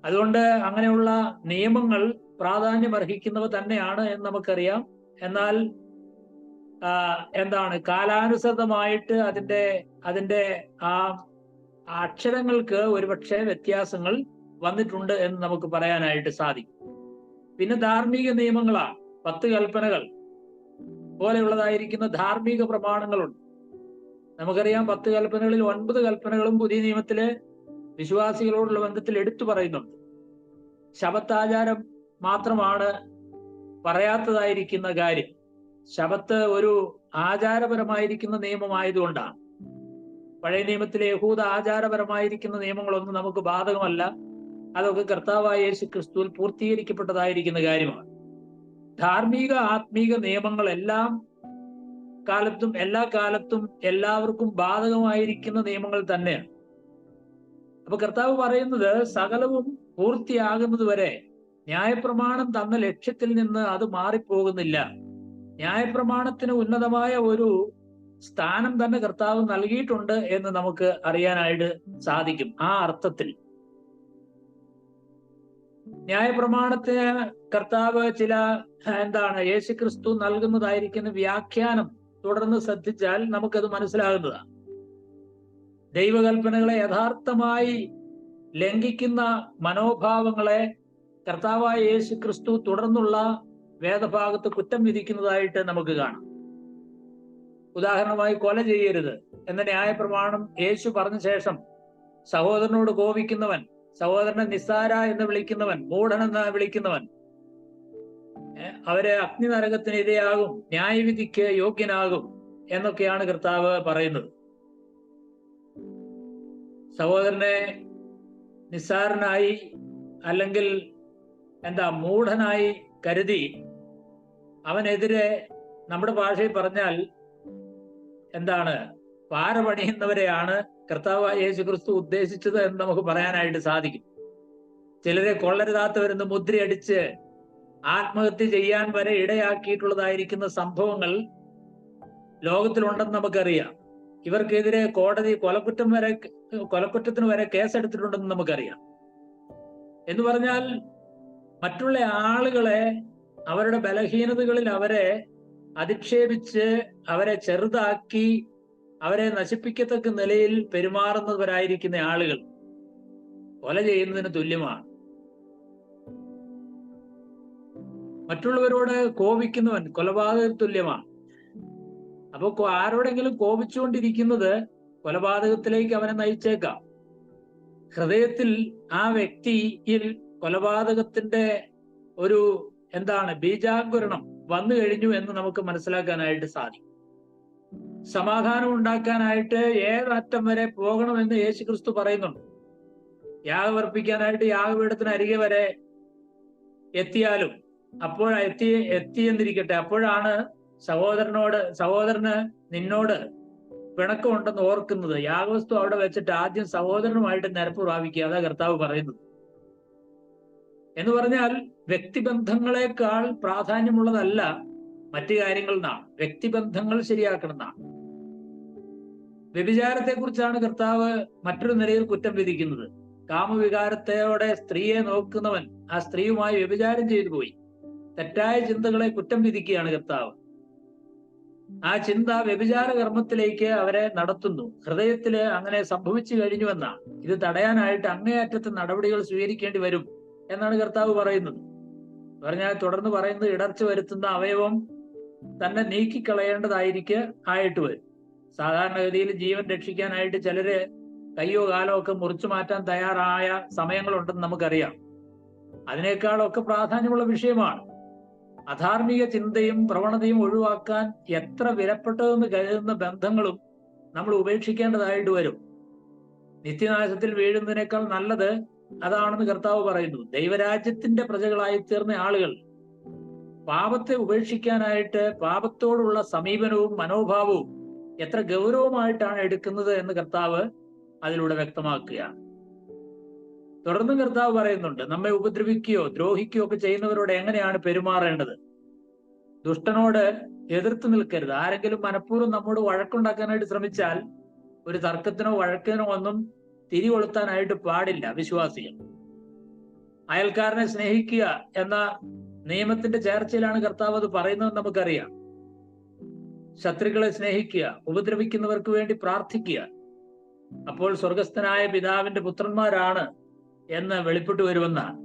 അതുകൊണ്ട് അങ്ങനെയുള്ള നിയമങ്ങൾ പ്രാധാന്യം അർഹിക്കുന്നവ തന്നെയാണ് എന്ന് നമുക്കറിയാം. എന്നാൽ എന്താണ്, കാലാനുസൃതമായിട്ട് അതിന്റെ ആ അക്ഷരങ്ങൾക്ക് ഒരുപക്ഷെ വ്യത്യാസങ്ങൾ വന്നിട്ടുണ്ട് എന്ന് നമുക്ക് പറയാനായിട്ട് സാധിക്കും. പിന്നെ ധാർമ്മിക നിയമങ്ങളാണ്. 10 കൽപ്പനകൾ പോലെയുള്ളതായിരിക്കുന്ന ധാർമ്മിക പ്രമാണങ്ങളുണ്ട്. നമുക്കറിയാം 10 കൽപ്പനകളിൽ 9 കൽപ്പനകളും പുതിയ നിയമത്തിലെ വിശ്വാസികളോടുള്ള ബന്ധത്തിൽ എടുത്തു പറയുന്നുണ്ട്. ശബത്താചാരം മാത്രമാണ് പറയാത്തതായിരിക്കുന്ന കാര്യം. ശബത്ത് ഒരു ആചാരപരമായിരിക്കുന്ന നിയമമായതുകൊണ്ടാണ്. പഴയ നിയമത്തിലെ യഹൂദ ആചാരപരമായിരിക്കുന്ന നിയമങ്ങളൊന്നും നമുക്ക് ബാധകമല്ല. അതൊക്കെ കർത്താവായ യേശു ക്രിസ്തുവിൽ പൂർത്തീകരിക്കപ്പെട്ടതായിരിക്കുന്ന കാര്യമാണ്. ധാർമ്മിക ആത്മീക നിയമങ്ങൾ എല്ലാ കാലത്തും എല്ലാവർക്കും ബാധകമായിരിക്കുന്ന നിയമങ്ങൾ തന്നെയാണ്. അപ്പൊ കർത്താവ് പറയുന്നത് സകലവും പൂർത്തിയാകുന്നത് വരെ ന്യായപ്രമാണം തന്ന ലക്ഷ്യത്തിൽ നിന്ന് അത് മാറിപ്പോകുന്നില്ല. ന്യായപ്രമാണത്തിന് ഉന്നതമായ ഒരു സ്ഥാനം തന്നെ കർത്താവ് നൽകിയിട്ടുണ്ട് എന്ന് നമുക്ക് അറിയാനായിട്ട് സാധിക്കും. ആ അർത്ഥത്തിൽ ന്യായപ്രമാണത്തിന് കർത്താവ് ചില യേശുക്രിസ്തു നൽകുന്നതായിരിക്കുന്ന വ്യാഖ്യാനം തുടർന്ന് ശ്രദ്ധിച്ചാൽ നമുക്കത് മനസ്സിലാകുന്നതാണ്. ദൈവകൽപ്പനകളെ യഥാർത്ഥമായി ലംഘിക്കുന്ന മനോഭാവങ്ങളെ കർത്താവായ യേശു ക്രിസ്തു തുടർന്നുള്ള വേദഭാഗത്ത് കുറ്റം വിധിക്കുന്നതായിട്ട് നമുക്ക് കാണാം. ഉദാഹരണമായി, കൊല ചെയ്യരുത് എന്ന ന്യായപ്രമാണം യേശു പറഞ്ഞ ശേഷം സഹോദരനോട് കോപിക്കുന്നവൻ, സഹോദരനെ നിസ്സാര എന്ന് വിളിക്കുന്നവൻ, മൂഢൻ എന്ന് വിളിക്കുന്നവൻ അവരെ അഗ്നി നരകത്തിന് ഇരയാകും, ന്യായവിധിക്ക് യോഗ്യനാകും എന്നൊക്കെയാണ് കർത്താവ് പറയുന്നത്. സഹോദരനെ നിസ്സാരനായി അല്ലെങ്കിൽ മൂഢനായി കരുതി അവനെതിരെ നമ്മുടെ ഭാഷയിൽ പറഞ്ഞാൽ പാര പണിയുന്നവരെയാണ് കർത്താവായ യേശു ക്രിസ്തു ഉദ്ദേശിച്ചത് എന്ന് നമുക്ക് പറയാനായിട്ട് സാധിക്കും. ചിലരെ കൊള്ളരുതാത്തവരെന്ന് മുദ്രയടിച്ച് ആത്മഹത്യ ചെയ്യാൻ വരെ ഇടയാക്കിയിട്ടുള്ളതായിരിക്കുന്ന സംഭവങ്ങൾ ലോകത്തിലുണ്ടെന്ന് നമുക്കറിയാം. ഇവർക്കെതിരെ കോടതി കൊലക്കുറ്റത്തിന് വരെ കേസെടുത്തിട്ടുണ്ടെന്ന് നമുക്കറിയാം. എന്ന് പറഞ്ഞാൽ മറ്റുള്ള ആളുകളെ അവരുടെ ബലഹീനതകളിൽ അവരെ അധിക്ഷേപിച്ച് അവരെ ചെറുതാക്കി അവരെ നശിപ്പിക്കത്തക്ക നിലയിൽ പെരുമാറുന്നവരായിരിക്കുന്ന ആളുകൾ കൊല ചെയ്യുന്നതിന് തുല്യമാണ്. മറ്റുള്ളവരോട് കോപിക്കുന്നവൻ കൊലപാതക തുല്യമാണ്. അപ്പൊ ആരോടെങ്കിലും കോപിച്ചുകൊണ്ടിരിക്കുന്നത് കൊലപാതകത്തിലേക്ക് അവനെ നയിച്ചേക്കാം. ഹൃദയത്തിൽ ആ വ്യക്തിയിൽ കൊലപാതകത്തിന്റെ ഒരു ബീജാങ്കുരണം വന്നു കഴിഞ്ഞു എന്ന് നമുക്ക് മനസ്സിലാക്കാനായിട്ട് സാധിക്കും. സമാധാനം ഉണ്ടാക്കാനായിട്ട് ഏതറ്റം വരെ പോകണമെന്ന് യേശു ക്രിസ്തു പറയുന്നുണ്ട്. യാഗമർപ്പിക്കാനായിട്ട് യാഗപീഠത്തിന് അരികെ വരെ എത്തിയാലും എത്തിയെന്നിരിക്കട്ടെ, അപ്പോഴാണ് സഹോദരന് നിന്നോട് പിണക്കമുണ്ടെന്ന് ഓർക്കുന്നത്. യാഗവസ്തു അവിടെ വെച്ചിട്ട് ആദ്യം സഹോദരനുമായിട്ട് നിരപ്പ് പ്രാപിക്കുക. അതാ കർത്താവ് പറയുന്നത്. എന്ന് പറഞ്ഞാൽ വ്യക്തിബന്ധങ്ങളെക്കാൾ പ്രാധാന്യമുള്ളതല്ല മറ്റു കാര്യങ്ങൾ എന്നാണ്. വ്യക്തിബന്ധങ്ങൾ ശരിയാക്കണം എന്നാണ്. വ്യഭിചാരത്തെ കുറിച്ചാണ് കർത്താവ് മറ്റൊരു നിലയിൽ കുറ്റം വിധിക്കുന്നത്. കാമവികാരത്തോടെ സ്ത്രീയെ നോക്കുന്നവൻ ആ സ്ത്രീയുമായി വ്യഭിചാരം ചെയ്തു പോയി. തെറ്റായ ചിന്തകളെ കുറ്റം വിധിക്കുകയാണ് കർത്താവ്. ആ ചിന്ത വ്യഭിചാര കർമ്മത്തിലേക്ക് അവരെ നടത്തുന്നു. ഹൃദയത്തില് അങ്ങനെ സംഭവിച്ചു കഴിഞ്ഞുവെന്നാണ്. ഇത് തടയാനായിട്ട് അങ്ങേയറ്റത്തെ നടപടികൾ സ്വീകരിക്കേണ്ടി വരും എന്നാണ് കർത്താവ് പറയുന്നത്. പറഞ്ഞാൽ തുടർന്ന് പറയുന്നത് ഇടർച്ച വരുത്തുന്ന അവയവം തന്നെ നീക്കിക്കളയേണ്ടതായിട്ട് വരും. സാധാരണഗതിയിൽ ജീവൻ രക്ഷിക്കാനായിട്ട് ചിലര് കയ്യോ കാലോ ഒക്കെ മുറിച്ചു മാറ്റാൻ തയ്യാറായ സമയങ്ങളുണ്ടെന്ന് നമുക്കറിയാം. അതിനേക്കാളൊക്കെ പ്രാധാന്യമുള്ള വിഷയമാണ് അധാർമിക ചിന്തയും പ്രവണതയും ഒഴിവാക്കാൻ എത്ര വിലപ്പെട്ടതെന്ന് കരുതുന്ന ബന്ധങ്ങളും നമ്മൾ ഉപേക്ഷിക്കേണ്ടതായിട്ട് വരും. നിത്യനാശത്തിൽ വീഴുന്നതിനേക്കാൾ നല്ലത് അതാണെന്ന് കർത്താവ് പറയുന്നു. ദൈവരാജ്യത്തിന്റെ പ്രജകളായി തീർന്ന ആളുകൾ പാപത്തെ ഉപേക്ഷിക്കാനായിട്ട് പാപത്തോടുള്ള സമീപനവും മനോഭാവവും എത്ര ഗൗരവമായിട്ടാണ് എടുക്കുന്നത് എന്ന് കർത്താവ് അതിലൂടെ വ്യക്തമാക്കുകയാണ്. തുടർന്നും കർത്താവ് പറയുന്നുണ്ട്, നമ്മെ ഉപദ്രവിക്കുകയോ ദ്രോഹിക്കുകയോ ഒക്കെ ചെയ്യുന്നവരോട് എങ്ങനെയാണ് പെരുമാറേണ്ടത്. ദുഷ്ടനോട് എതിർത്ത് നിൽക്കരുത്. ആരെങ്കിലും മനഃപൂർവ്വം നമ്മോട് വഴക്കുണ്ടാക്കാനായിട്ട് ശ്രമിച്ചാൽ ഒരു തർക്കത്തിനോ വഴക്കിനോ ഒന്നും തിരികൊളുത്താനായിട്ട് പാടില്ല വിശ്വാസികൾ. അയൽക്കാരനെ സ്നേഹിക്കുക എന്ന നിയമത്തിന്റെ ചേർച്ചയിലാണ് കർത്താവ് അത് പറയുന്നത് നമുക്കറിയാം. ശത്രുക്കളെ സ്നേഹിക്കുക, ഉപദ്രവിക്കുന്നവർക്ക് വേണ്ടി പ്രാർത്ഥിക്കുക. അപ്പോൾ സ്വർഗസ്ഥനായ പിതാവിന്റെ പുത്രന്മാരാണ് എന്ന് വെളിപ്പെട്ടു വരുമെന്നാണ്.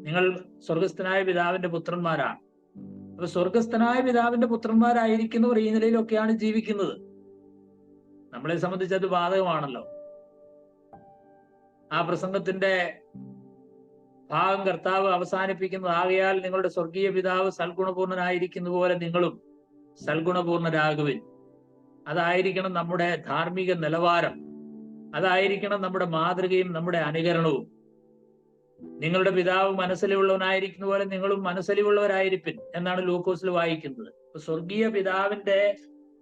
നിങ്ങൾ സ്വർഗസ്ഥനായ പിതാവിന്റെ പുത്രന്മാരാണ്. അപ്പൊ സ്വർഗസ്ഥനായ പിതാവിന്റെ പുത്രന്മാരായിരിക്കുന്നവർ ഈ നിലയിലൊക്കെയാണ് ജീവിക്കുന്നത്. നമ്മളെ സംബന്ധിച്ച് അത് ബാധകമാണല്ലോ. ആ പ്രസംഗത്തിന്റെ ഭാഗം കർത്താവ് അവസാനിപ്പിക്കുന്നത്, ആകയാൽ നിങ്ങളുടെ സ്വർഗീയ പിതാവ് സൽഗുണപൂർണനായിരിക്കുന്ന പോലെ നിങ്ങളും സൽഗുണപൂർണരാകുവിൻ. അതായിരിക്കണം നമ്മുടെ ധാർമ്മിക നിലവാരം, അതായിരിക്കണം നമ്മുടെ മാതൃകയും നമ്മുടെ അനുകരണവും. നിങ്ങളുടെ പിതാവ് മനസ്സലിവുള്ളവനായിരിക്കുന്ന പോലെ നിങ്ങളും മനസ്സലിവുള്ളവരായിരിപ്പിൻ എന്നാണ് ലൂക്കോസിൽ വായിക്കുന്നത്. സ്വർഗീയ പിതാവിന്റെ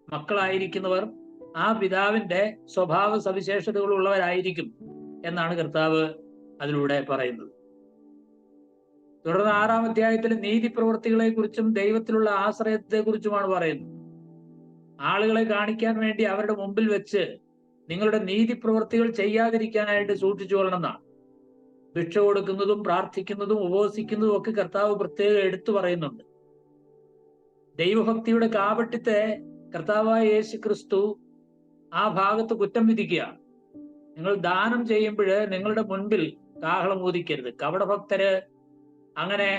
മക്കളായിരിക്കുന്നവർ ആ പിതാവിന്റെ സ്വഭാവ സവിശേഷതകൾ ഉള്ളവരായിരിക്കും എന്നാണ് കർത്താവ് അതിലൂടെ പറയുന്നത്. തുടർന്ന് 6-ാം അധ്യായത്തിൽ നീതി പ്രവൃത്തികളെ കുറിച്ചും ദൈവത്തിലുള്ള ആശ്രയത്തെ കുറിച്ചുമാണ് പറയുന്നത്. ആളുകളെ കാണിക്കാൻ വേണ്ടി അവരുടെ മുമ്പിൽ വെച്ച് നിങ്ങളുടെ നീതി പ്രവൃത്തികൾ ചെയ്യാതിരിക്കാനായിട്ട് സൂക്ഷിച്ചു കൊള്ളണമെന്നാണ്. ഭിക്ഷ കൊടുക്കുന്നതും പ്രാർത്ഥിക്കുന്നതും ഉപവസിക്കുന്നതും ഒക്കെ കർത്താവ് പ്രത്യേകം എടുത്തു പറയുന്നുണ്ട്. ദൈവഭക്തിയുടെ കാപട്യത്തെ കർത്താവായ യേശു ക്രിസ്തു ആ ഭാഗത്ത് കുറ്റം വിധിക്കുകയാണ്. നിങ്ങൾ ദാനം ചെയ്യുമ്പോൾ നിങ്ങളുടെ മുൻപിൽ കാഹളം ഊതിക്കരുത്. കപടഭക്തര് അങ്ങനെ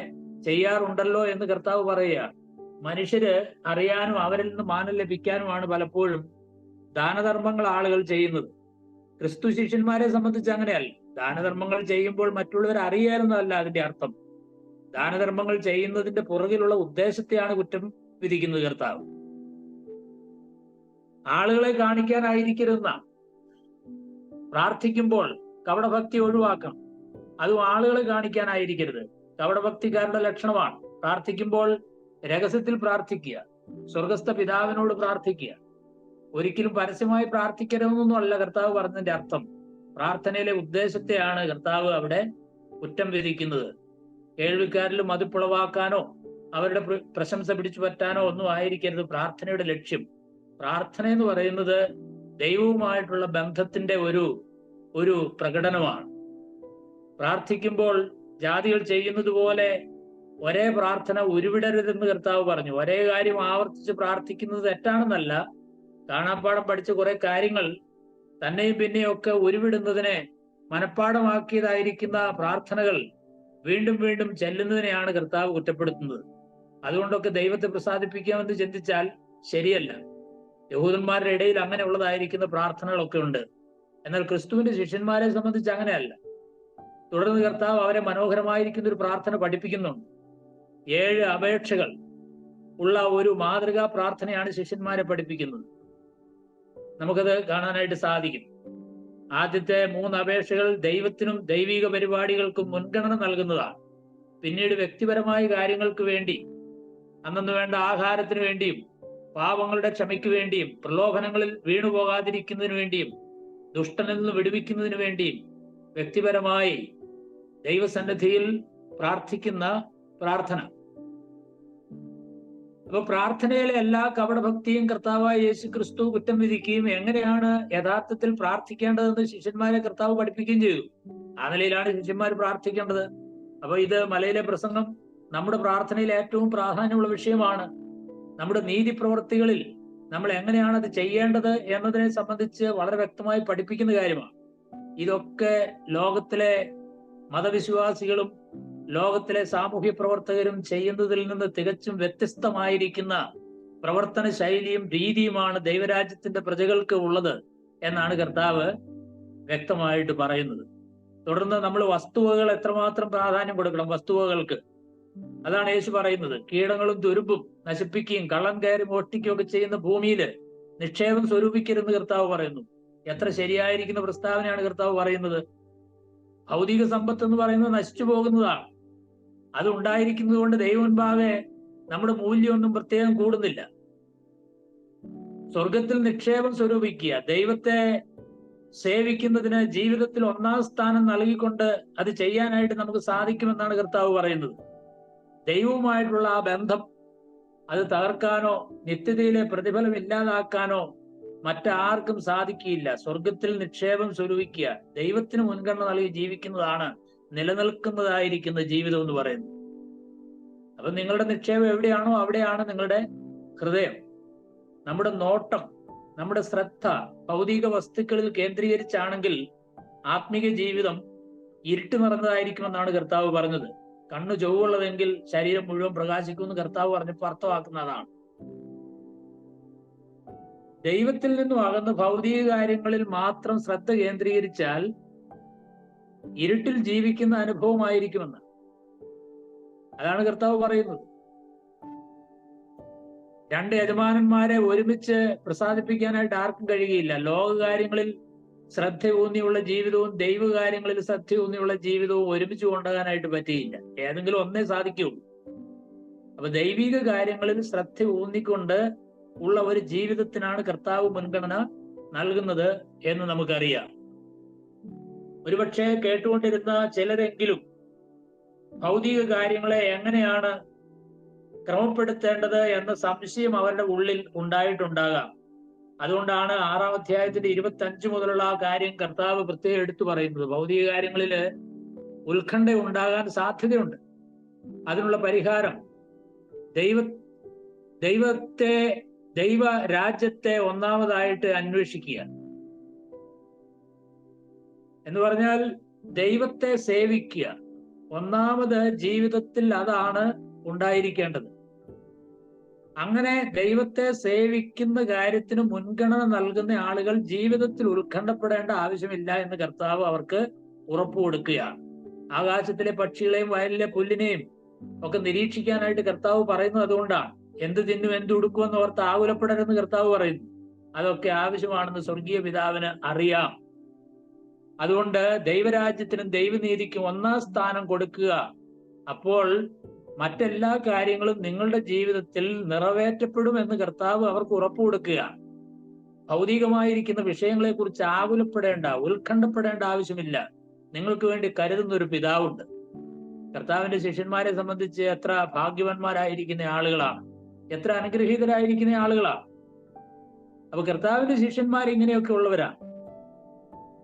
ചെയ്യാറുണ്ടല്ലോ എന്ന് കർത്താവ് പറയുകയാണ്. മനുഷ്യര് അറിയാനും അവരിൽ നിന്ന് മാനം ലഭിക്കാനുമാണ് പലപ്പോഴും ദാനധർമ്മങ്ങൾ ആളുകൾ ചെയ്യുന്നത്. ക്രിസ്തു ശിഷ്യന്മാരെ സംബന്ധിച്ച് അങ്ങനെയല്ല. ദാനധർമ്മങ്ങൾ ചെയ്യുമ്പോൾ മറ്റുള്ളവർ അറിയാമെന്നതല്ല അതിന്റെ അർത്ഥം. ദാനധർമ്മങ്ങൾ ചെയ്യുന്നതിന്റെ പുറകിലുള്ള ഉദ്ദേശത്തെയാണ് കുറ്റം വിധിക്കുന്നത് കർത്താവ്. ആളുകളെ കാണിക്കാനായിരിക്കരുതെന്നാണ്. പ്രാർത്ഥിക്കുമ്പോൾ കപടഭക്തി ഒഴിവാക്കണം. അതും ആളുകളെ കാണിക്കാനായിരിക്കരുത്. കപടഭക്തിക്കാരുടെ ലക്ഷണമാണ്. പ്രാർത്ഥിക്കുമ്പോൾ രഹസ്യത്തിൽ പ്രാർത്ഥിക്കുക, സ്വർഗസ്ഥ പിതാവിനോട് പ്രാർത്ഥിക്കുക. ഒരിക്കലും പരസ്യമായി പ്രാർത്ഥിക്കരുതെന്നൊന്നും അല്ല കർത്താവ് പറഞ്ഞതിന്റെ അർത്ഥം. പ്രാർത്ഥനയിലെ ഉദ്ദേശത്തെയാണ് കർത്താവ് അവിടെ കുറ്റം വിധിക്കുന്നത്. കേൾവിക്കാരിൽ മതിപ്പുളവാക്കാനോ അവരുടെ പ്രശംസ പിടിച്ചു പറ്റാനോ ഒന്നും ആയിരിക്കരുത് പ്രാർത്ഥനയുടെ ലക്ഷ്യം. പ്രാർത്ഥന എന്ന് പറയുന്നത് ദൈവവുമായിട്ടുള്ള ബന്ധത്തിന്റെ ഒരു പ്രകടനമാണ്. പ്രാർത്ഥിക്കുമ്പോൾ ജാതികൾ ചെയ്യുന്നത് പോലെ ഒരേ പ്രാർത്ഥന ഉരുവിടരുതെന്ന് കർത്താവ് പറഞ്ഞു. ഒരേ കാര്യം ആവർത്തിച്ച് പ്രാർത്ഥിക്കുന്നത് തെറ്റാണെന്നല്ല. കാണാപ്പാടം പഠിച്ച കുറെ കാര്യങ്ങൾ തന്നെയും പിന്നെയും ഒക്കെ ഉരുവിടുന്നതിനെ മനഃപ്പാടമാക്കിയതായിരിക്കുന്ന പ്രാർത്ഥനകൾ വീണ്ടും വീണ്ടും ചെല്ലുന്നതിനെയാണ് കർത്താവ് കുറ്റപ്പെടുത്തുന്നത്. അതുകൊണ്ടൊക്കെ ദൈവത്തെ പ്രസാദിപ്പിക്കാമെന്ന് ചിന്തിച്ചാൽ ശരിയല്ല. യഹൂദന്മാരുടെ ഇടയിൽ അങ്ങനെയുള്ളതായിരിക്കുന്ന പ്രാർത്ഥനകളൊക്കെ ഉണ്ട്. എന്നാൽ ക്രിസ്തുവിന്റെ ശിഷ്യന്മാരെ സംബന്ധിച്ച് അങ്ങനെയല്ല. തുടർന്ന് കർത്താവ് അവരെ മനോഹരമായിരിക്കുന്ന ഒരു പ്രാർത്ഥന പഠിപ്പിക്കുന്നുണ്ട്. 7 അപേക്ഷകൾ ഉള്ള ഒരു മാതൃകാ പ്രാർത്ഥനയാണ് ശിഷ്യന്മാരെ പഠിപ്പിക്കുന്നത്. നമുക്കത് കാണാനായിട്ട് സാധിക്കും. ആദ്യത്തെ 3 അപേക്ഷകൾ ദൈവത്തിനും ദൈവിക പരിപാടികൾക്കും മുൻഗണന നൽകുന്നതാണ്. പിന്നീട് വ്യക്തിപരമായ കാര്യങ്ങൾക്ക് വേണ്ടി, അന്നു വേണ്ട ആഹാരത്തിന് വേണ്ടിയും പാപങ്ങളുടെ ക്ഷമയ്ക്ക് വേണ്ടിയും പ്രലോഭനങ്ങളിൽ വീണുപോകാതിരിക്കുന്നതിന് വേണ്ടിയും ദുഷ്ടനിൽ നിന്ന് വിടുവിക്കുന്നതിന് വേണ്ടിയും വ്യക്തിപരമായി ദൈവസന്നിധിയിൽ പ്രാർത്ഥിക്കുന്ന പ്രാർത്ഥന. അപ്പൊ പ്രാർത്ഥനയിലെ എല്ലാ കപടഭക്തിയും കർത്താവായ യേശു ക്രിസ്തു കുറ്റം വിധിക്കുകയും എങ്ങനെയാണ് യഥാർത്ഥത്തിൽ പ്രാർത്ഥിക്കേണ്ടതെന്ന് ശിഷ്യന്മാരെ കർത്താവ് പഠിപ്പിക്കുകയും ചെയ്തു. ആ നിലയിലാണ് ശിഷ്യന്മാർ പ്രാർത്ഥിക്കേണ്ടത്. അപ്പൊ ഇത് മലയിലെ പ്രസംഗം നമ്മുടെ പ്രാർത്ഥനയിൽ ഏറ്റവും പ്രാധാന്യമുള്ള വിഷയമാണ്. നമ്മുടെ നീതി പ്രവൃത്തികളിൽ നമ്മൾ എങ്ങനെയാണ് അത് ചെയ്യേണ്ടത് എന്നതിനെ സംബന്ധിച്ച് വളരെ വ്യക്തമായി പഠിപ്പിക്കുന്ന കാര്യമാണ്. ഇതൊക്കെ ലോകത്തിലെ മതവിശ്വാസികളും ലോകത്തിലെ സാമൂഹ്യ പ്രവർത്തകരും ചെയ്യുന്നതിൽ നിന്ന് തികച്ചും വ്യത്യസ്തമായിരിക്കുന്ന പ്രവർത്തന ശൈലിയും രീതിയുമാണ് ദൈവരാജ്യത്തിന്റെ പ്രജകൾക്ക് ഉള്ളത് എന്നാണ് കർത്താവ് വ്യക്തമായിട്ട് പറയുന്നത്. തുടർന്ന് നമ്മൾ വസ്തുവകൾ എത്രമാത്രം പ്രാധാന്യം കൊടുക്കണം വസ്തുവകൾക്ക്. അതാണ് യേശു പറയുന്നത്. കീടങ്ങളും തുരുമ്പും നശിപ്പിക്കുകയും കള്ളം കയറി മോഷ്ടിക്കുകയും ഒക്കെ ചെയ്യുന്ന ഭൂമിയിൽ നിക്ഷേപം സ്വരൂപിക്കരുതെന്ന് കർത്താവ് പറയുന്നു. എത്ര ശരിയായിരിക്കുന്ന പ്രസ്താവനയാണ് കർത്താവ് പറയുന്നത്. ഭൗതിക സമ്പത്ത് എന്ന് പറയുന്നത് നശിച്ചു പോകുന്നതാണ്. അത് ഉണ്ടായിരിക്കുന്നത് കൊണ്ട് ദൈവമുൻപാകെ നമ്മുടെ മൂല്യമൊന്നും പ്രത്യേകം കൂടുന്നില്ല. സ്വർഗത്തിൽ നിക്ഷേപം സ്വരൂപിക്കുക, ദൈവത്തെ സേവിക്കുന്നതിന് ജീവിതത്തിൽ 1-ാം സ്ഥാനം നൽകിക്കൊണ്ട് അത് ചെയ്യാനായിട്ട് നമുക്ക് സാധിക്കുമെന്നാണ് കർത്താവ് പറയുന്നത്. ദൈവവുമായിട്ടുള്ള ആ ബന്ധം അത് തകർക്കാനോ നിത്യതയിലെ പ്രതിഫലം ഇല്ലാതാക്കാനോ മറ്റാർക്കും സാധിക്കില്ല. സ്വർഗത്തിൽ നിക്ഷേപം സ്വരൂപിക്കുക, ദൈവത്തിന് മുൻഗണന നൽകി ജീവിക്കുന്നതാണ് നിലനിൽക്കുന്നതായിരിക്കുന്ന ജീവിതം എന്ന് പറയുന്നത്. അപ്പൊ നിങ്ങളുടെ നിക്ഷേപം എവിടെയാണോ അവിടെയാണ് നിങ്ങളുടെ ഹൃദയം. നമ്മുടെ നോട്ടം, നമ്മുടെ ശ്രദ്ധ ഭൗതിക വസ്തുക്കളിൽ കേന്ദ്രീകരിച്ചാണെങ്കിൽ ആത്മീക ജീവിതം ഇരുട്ട് നിറഞ്ഞതായിരിക്കുമെന്നാണ് കർത്താവ് പറഞ്ഞത്. കണ്ണു ചൊവ്വുള്ളതെങ്കിൽ ശരീരം മുഴുവൻ പ്രകാശിക്കുമെന്ന് കർത്താവ് പറഞ്ഞപ്പോൾ അർത്ഥമാക്കുന്നതാണ്. ദൈവത്തിൽ നിന്നും അകന്ന് ഭൗതിക കാര്യങ്ങളിൽ മാത്രം ശ്രദ്ധ കേന്ദ്രീകരിച്ചാൽ ഇരുട്ടിൽ ജീവിക്കുന്ന അനുഭവമായിരിക്കുമെന്ന് അതാണ് കർത്താവ് പറയുന്നത്. രണ്ട് യജമാനന്മാരെ ഒരുമിച്ച് പ്രസാദിപ്പിക്കാനായിട്ട് ആർക്കും കഴിയുകയില്ല. ലോകകാര്യങ്ങളിൽ ശ്രദ്ധ ഊന്നിയുള്ള ജീവിതവും ദൈവകാര്യങ്ങളിൽ ശ്രദ്ധ ഊന്നിയുള്ള ജീവിതവും ഒരുമിച്ച് കൊണ്ടുപോകാനായിട്ട് പറ്റിയില്ല. ഏതെങ്കിലും ഒന്നേ സാധിക്കുള്ളൂ. അപ്പൊ ദൈവിക കാര്യങ്ങളിൽ ശ്രദ്ധ ഊന്നിക്കൊണ്ട് ഉള്ള ഒരു ജീവിതത്തിനാണ് കർത്താവ് മുൻഗണന നൽകുന്നത് എന്ന് നമുക്കറിയാം. ഒരുപക്ഷെ കേട്ടുകൊണ്ടിരുന്ന ചിലരെങ്കിലും ഭൗതിക കാര്യങ്ങളെ എങ്ങനെയാണ് ക്രമപ്പെടുത്തേണ്ടത് എന്ന സംശയം അവരുടെ ഉള്ളിൽ ഉണ്ടായിട്ടുണ്ടാകാം. അതുകൊണ്ടാണ് 6-ാം അധ്യായത്തിന്റെ 25 മുതലുള്ള ആ കാര്യം കർത്താവ് പ്രത്യേകം എടുത്തു പറയുന്നത്. ഭൗതിക കാര്യങ്ങളിൽ ഉത്കണ്ഠ ഉണ്ടാകാൻ സാധ്യതയുണ്ട്. അതിനുള്ള പരിഹാരം ദൈവ രാജ്യത്തെ ഒന്നാമതായിട്ട് അന്വേഷിക്കുക എന്ന് പറഞ്ഞാൽ ദൈവത്തെ സേവിക്കുക. ഒന്നാമത് ജീവിതത്തിൽ അതാണ് ഉണ്ടായിരിക്കേണ്ടത്. അങ്ങനെ ദൈവത്തെ സേവിക്കുന്ന കാര്യത്തിന് മുൻഗണന നൽകുന്ന ആളുകൾ ജീവിതത്തിൽ ഉത്കണ്ഠപ്പെടേണ്ട ആവശ്യമില്ല എന്ന് കർത്താവ് അവർക്ക് ഉറപ്പ് കൊടുക്കുകയാണ്. ആകാശത്തിലെ പക്ഷികളെയും വയലിലെ പുല്ലിനെയും ഒക്കെ നിരീക്ഷിക്കാനായിട്ട് കർത്താവ് പറയുന്നത് അതുകൊണ്ടാണ്. എന്ത് തിന്നും എന്ത് ഉടുക്കുമെന്ന് ഓർത്ത് ആകുലപ്പെടരുതെന്ന് കർത്താവ് പറയുന്നു. അതൊക്കെ ആവശ്യമാണെന്ന് സ്വർഗീയ പിതാവിന് അറിയാം. അതുകൊണ്ട് ദൈവരാജ്യത്തിനും ദൈവനീതിക്കും ഒന്നാം സ്ഥാനം കൊടുക്കുക. അപ്പോൾ മറ്റെല്ലാ കാര്യങ്ങളും നിങ്ങളുടെ ജീവിതത്തിൽ നിറവേറ്റപ്പെടും എന്ന് കർത്താവ് അവർക്ക് ഉറപ്പ് കൊടുക്കുകയാണ്. ഭൗതികമായിരിക്കുന്ന വിഷയങ്ങളെ കുറിച്ച് ആകുലപ്പെടേണ്ട, ഉത്കണ്ഠപ്പെടേണ്ട ആവശ്യമില്ല. നിങ്ങൾക്ക് വേണ്ടി കരുതുന്ന ഒരു പിതാവുണ്ട്. കർത്താവിന്റെ ശിഷ്യന്മാരെ സംബന്ധിച്ച് എത്ര ഭാഗ്യവാന്മാരായിരിക്കുന്ന ആളുകളാണ്, എത്ര അനുഗ്രഹീതരായിരിക്കുന്ന ആളുകളാണ്. അപ്പൊ കർത്താവിന്റെ ശിഷ്യന്മാർ ഇങ്ങനെയൊക്കെ ഉള്ളവരാണ്.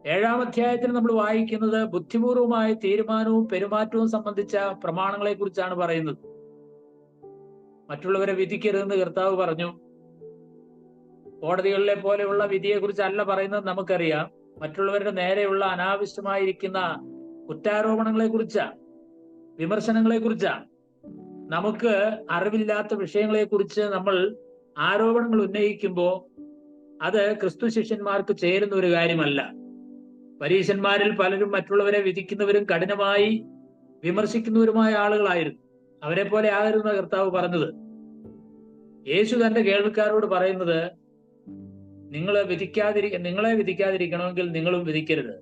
7-ാം അധ്യായത്തിൽ നമ്മൾ വായിക്കുന്നത് ബുദ്ധിപൂർവമായ തീരുമാനവും പെരുമാറ്റവും സംബന്ധിച്ച പ്രമാണങ്ങളെ കുറിച്ചാണ് പറയുന്നത്. മറ്റുള്ളവരെ വിധിക്കരുതെന്ന് കർത്താവ് പറഞ്ഞു. കോടതികളിലെ പോലെയുള്ള വിധിയെ കുറിച്ചല്ല പറയുന്നത്, നമുക്കറിയാം. മറ്റുള്ളവരുടെ നേരെയുള്ള അനാവശ്യമായിരിക്കുന്ന കുറ്റാരോപണങ്ങളെ കുറിച്ചാണ്, വിമർശനങ്ങളെ കുറിച്ചാണ്. നമുക്ക് അറിവില്ലാത്ത വിഷയങ്ങളെ കുറിച്ച് നമ്മൾ ആരോപണങ്ങൾ ഉന്നയിക്കുമ്പോൾ അത് ക്രിസ്തു ശിഷ്യന്മാർക്ക് ചേരുന്ന ഒരു കാര്യമല്ല. പരീശന്മാരിൽ പലരും മറ്റുള്ളവരെ വിധിക്കുന്നവരും കഠിനമായി വിമർശിക്കുന്നവരുമായ ആളുകളായിരുന്നു. അവരെ പോലെ ആകരുന്ന കർത്താവ് പറഞ്ഞത്. യേശു തന്റെ കേൾവിക്കാരോട് പറയുന്നത്, നിങ്ങളെ വിധിക്കാതിരിക്കണമെങ്കിൽ നിങ്ങളും വിധിക്കരുത്.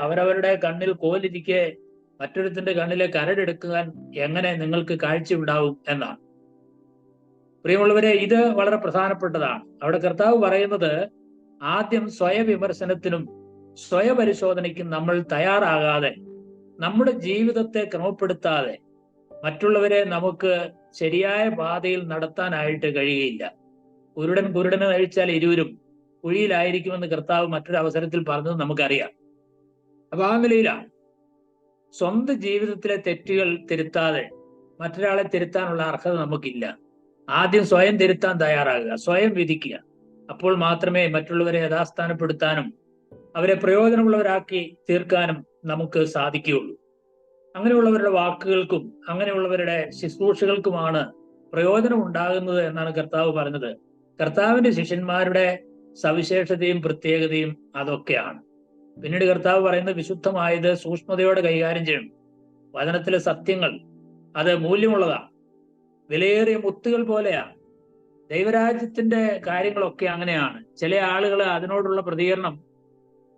അവരവരുടെ കണ്ണിൽ കോലിരിക്കെ മറ്റൊരുത്തിന്റെ കണ്ണിലെ കരടെടുക്കാൻ എങ്ങനെ നിങ്ങൾക്ക് കാഴ്ചയുണ്ടാവും എന്നാണ്. പ്രിയമുള്ളവരെ, ഇത് വളരെ പ്രധാനപ്പെട്ടതാണ്. അവിടെ കർത്താവ് പറയുന്നത്, ആദ്യം സ്വയവിമർശനത്തിനും സ്വയപരിശോധനയ്ക്കും നമ്മൾ തയ്യാറാകാതെ, നമ്മുടെ ജീവിതത്തെ ക്രമപ്പെടുത്താതെ മറ്റുള്ളവരെ നമുക്ക് ശരിയായ പാതയിൽ നടത്താനായിട്ട് കഴിയുകയില്ല. കുരുടനെ നയിച്ചാൽ ഇരുവരും കുഴിയിലായിരിക്കുമെന്ന് കർത്താവ് മറ്റൊരു അവസരത്തിൽ പറഞ്ഞത് നമുക്കറിയാം. അപ്പൊ ആ നിലയിലാണ് സ്വന്തം ജീവിതത്തിലെ തെറ്റുകൾ തിരുത്താതെ മറ്റൊരാളെ തിരുത്താനുള്ള അർഹത നമുക്കില്ല. ആദ്യം സ്വയം തിരുത്താൻ തയ്യാറാകുക, സ്വയം വിധിക്കുക. അപ്പോൾ മാത്രമേ മറ്റുള്ളവരെ യഥാസ്ഥാനപ്പെടുത്താനും അവരെ പ്രയോജനമുള്ളവരാക്കി തീർക്കാനും നമുക്ക് സാധിക്കുകയുള്ളൂ. അങ്ങനെയുള്ളവരുടെ വാക്കുകൾക്കും അങ്ങനെയുള്ളവരുടെ ശുശ്രൂഷകൾക്കുമാണ് പ്രയോജനം ഉണ്ടാകുന്നത് എന്നാണ് കർത്താവ് പറഞ്ഞത്. കർത്താവിന്റെ ശിഷ്യന്മാരുടെ സവിശേഷതയും പ്രത്യേകതയും അതൊക്കെയാണ്. പിന്നീട് കർത്താവ് പറയുന്നത്, വിശുദ്ധമായത് സൂക്ഷ്മതയോടെ കൈകാര്യം ചെയ്യണം. വചനത്തിലെ സത്യങ്ങൾ അത് മൂല്യമുള്ളതാണ്, വിലയേറിയ മുത്തുകൾ പോലെയാണ്. ദൈവരാജ്യത്തിന്റെ കാര്യങ്ങളൊക്കെ അങ്ങനെയാണ്. ചില ആളുകൾ അതിനോടുള്ള പ്രതികരണം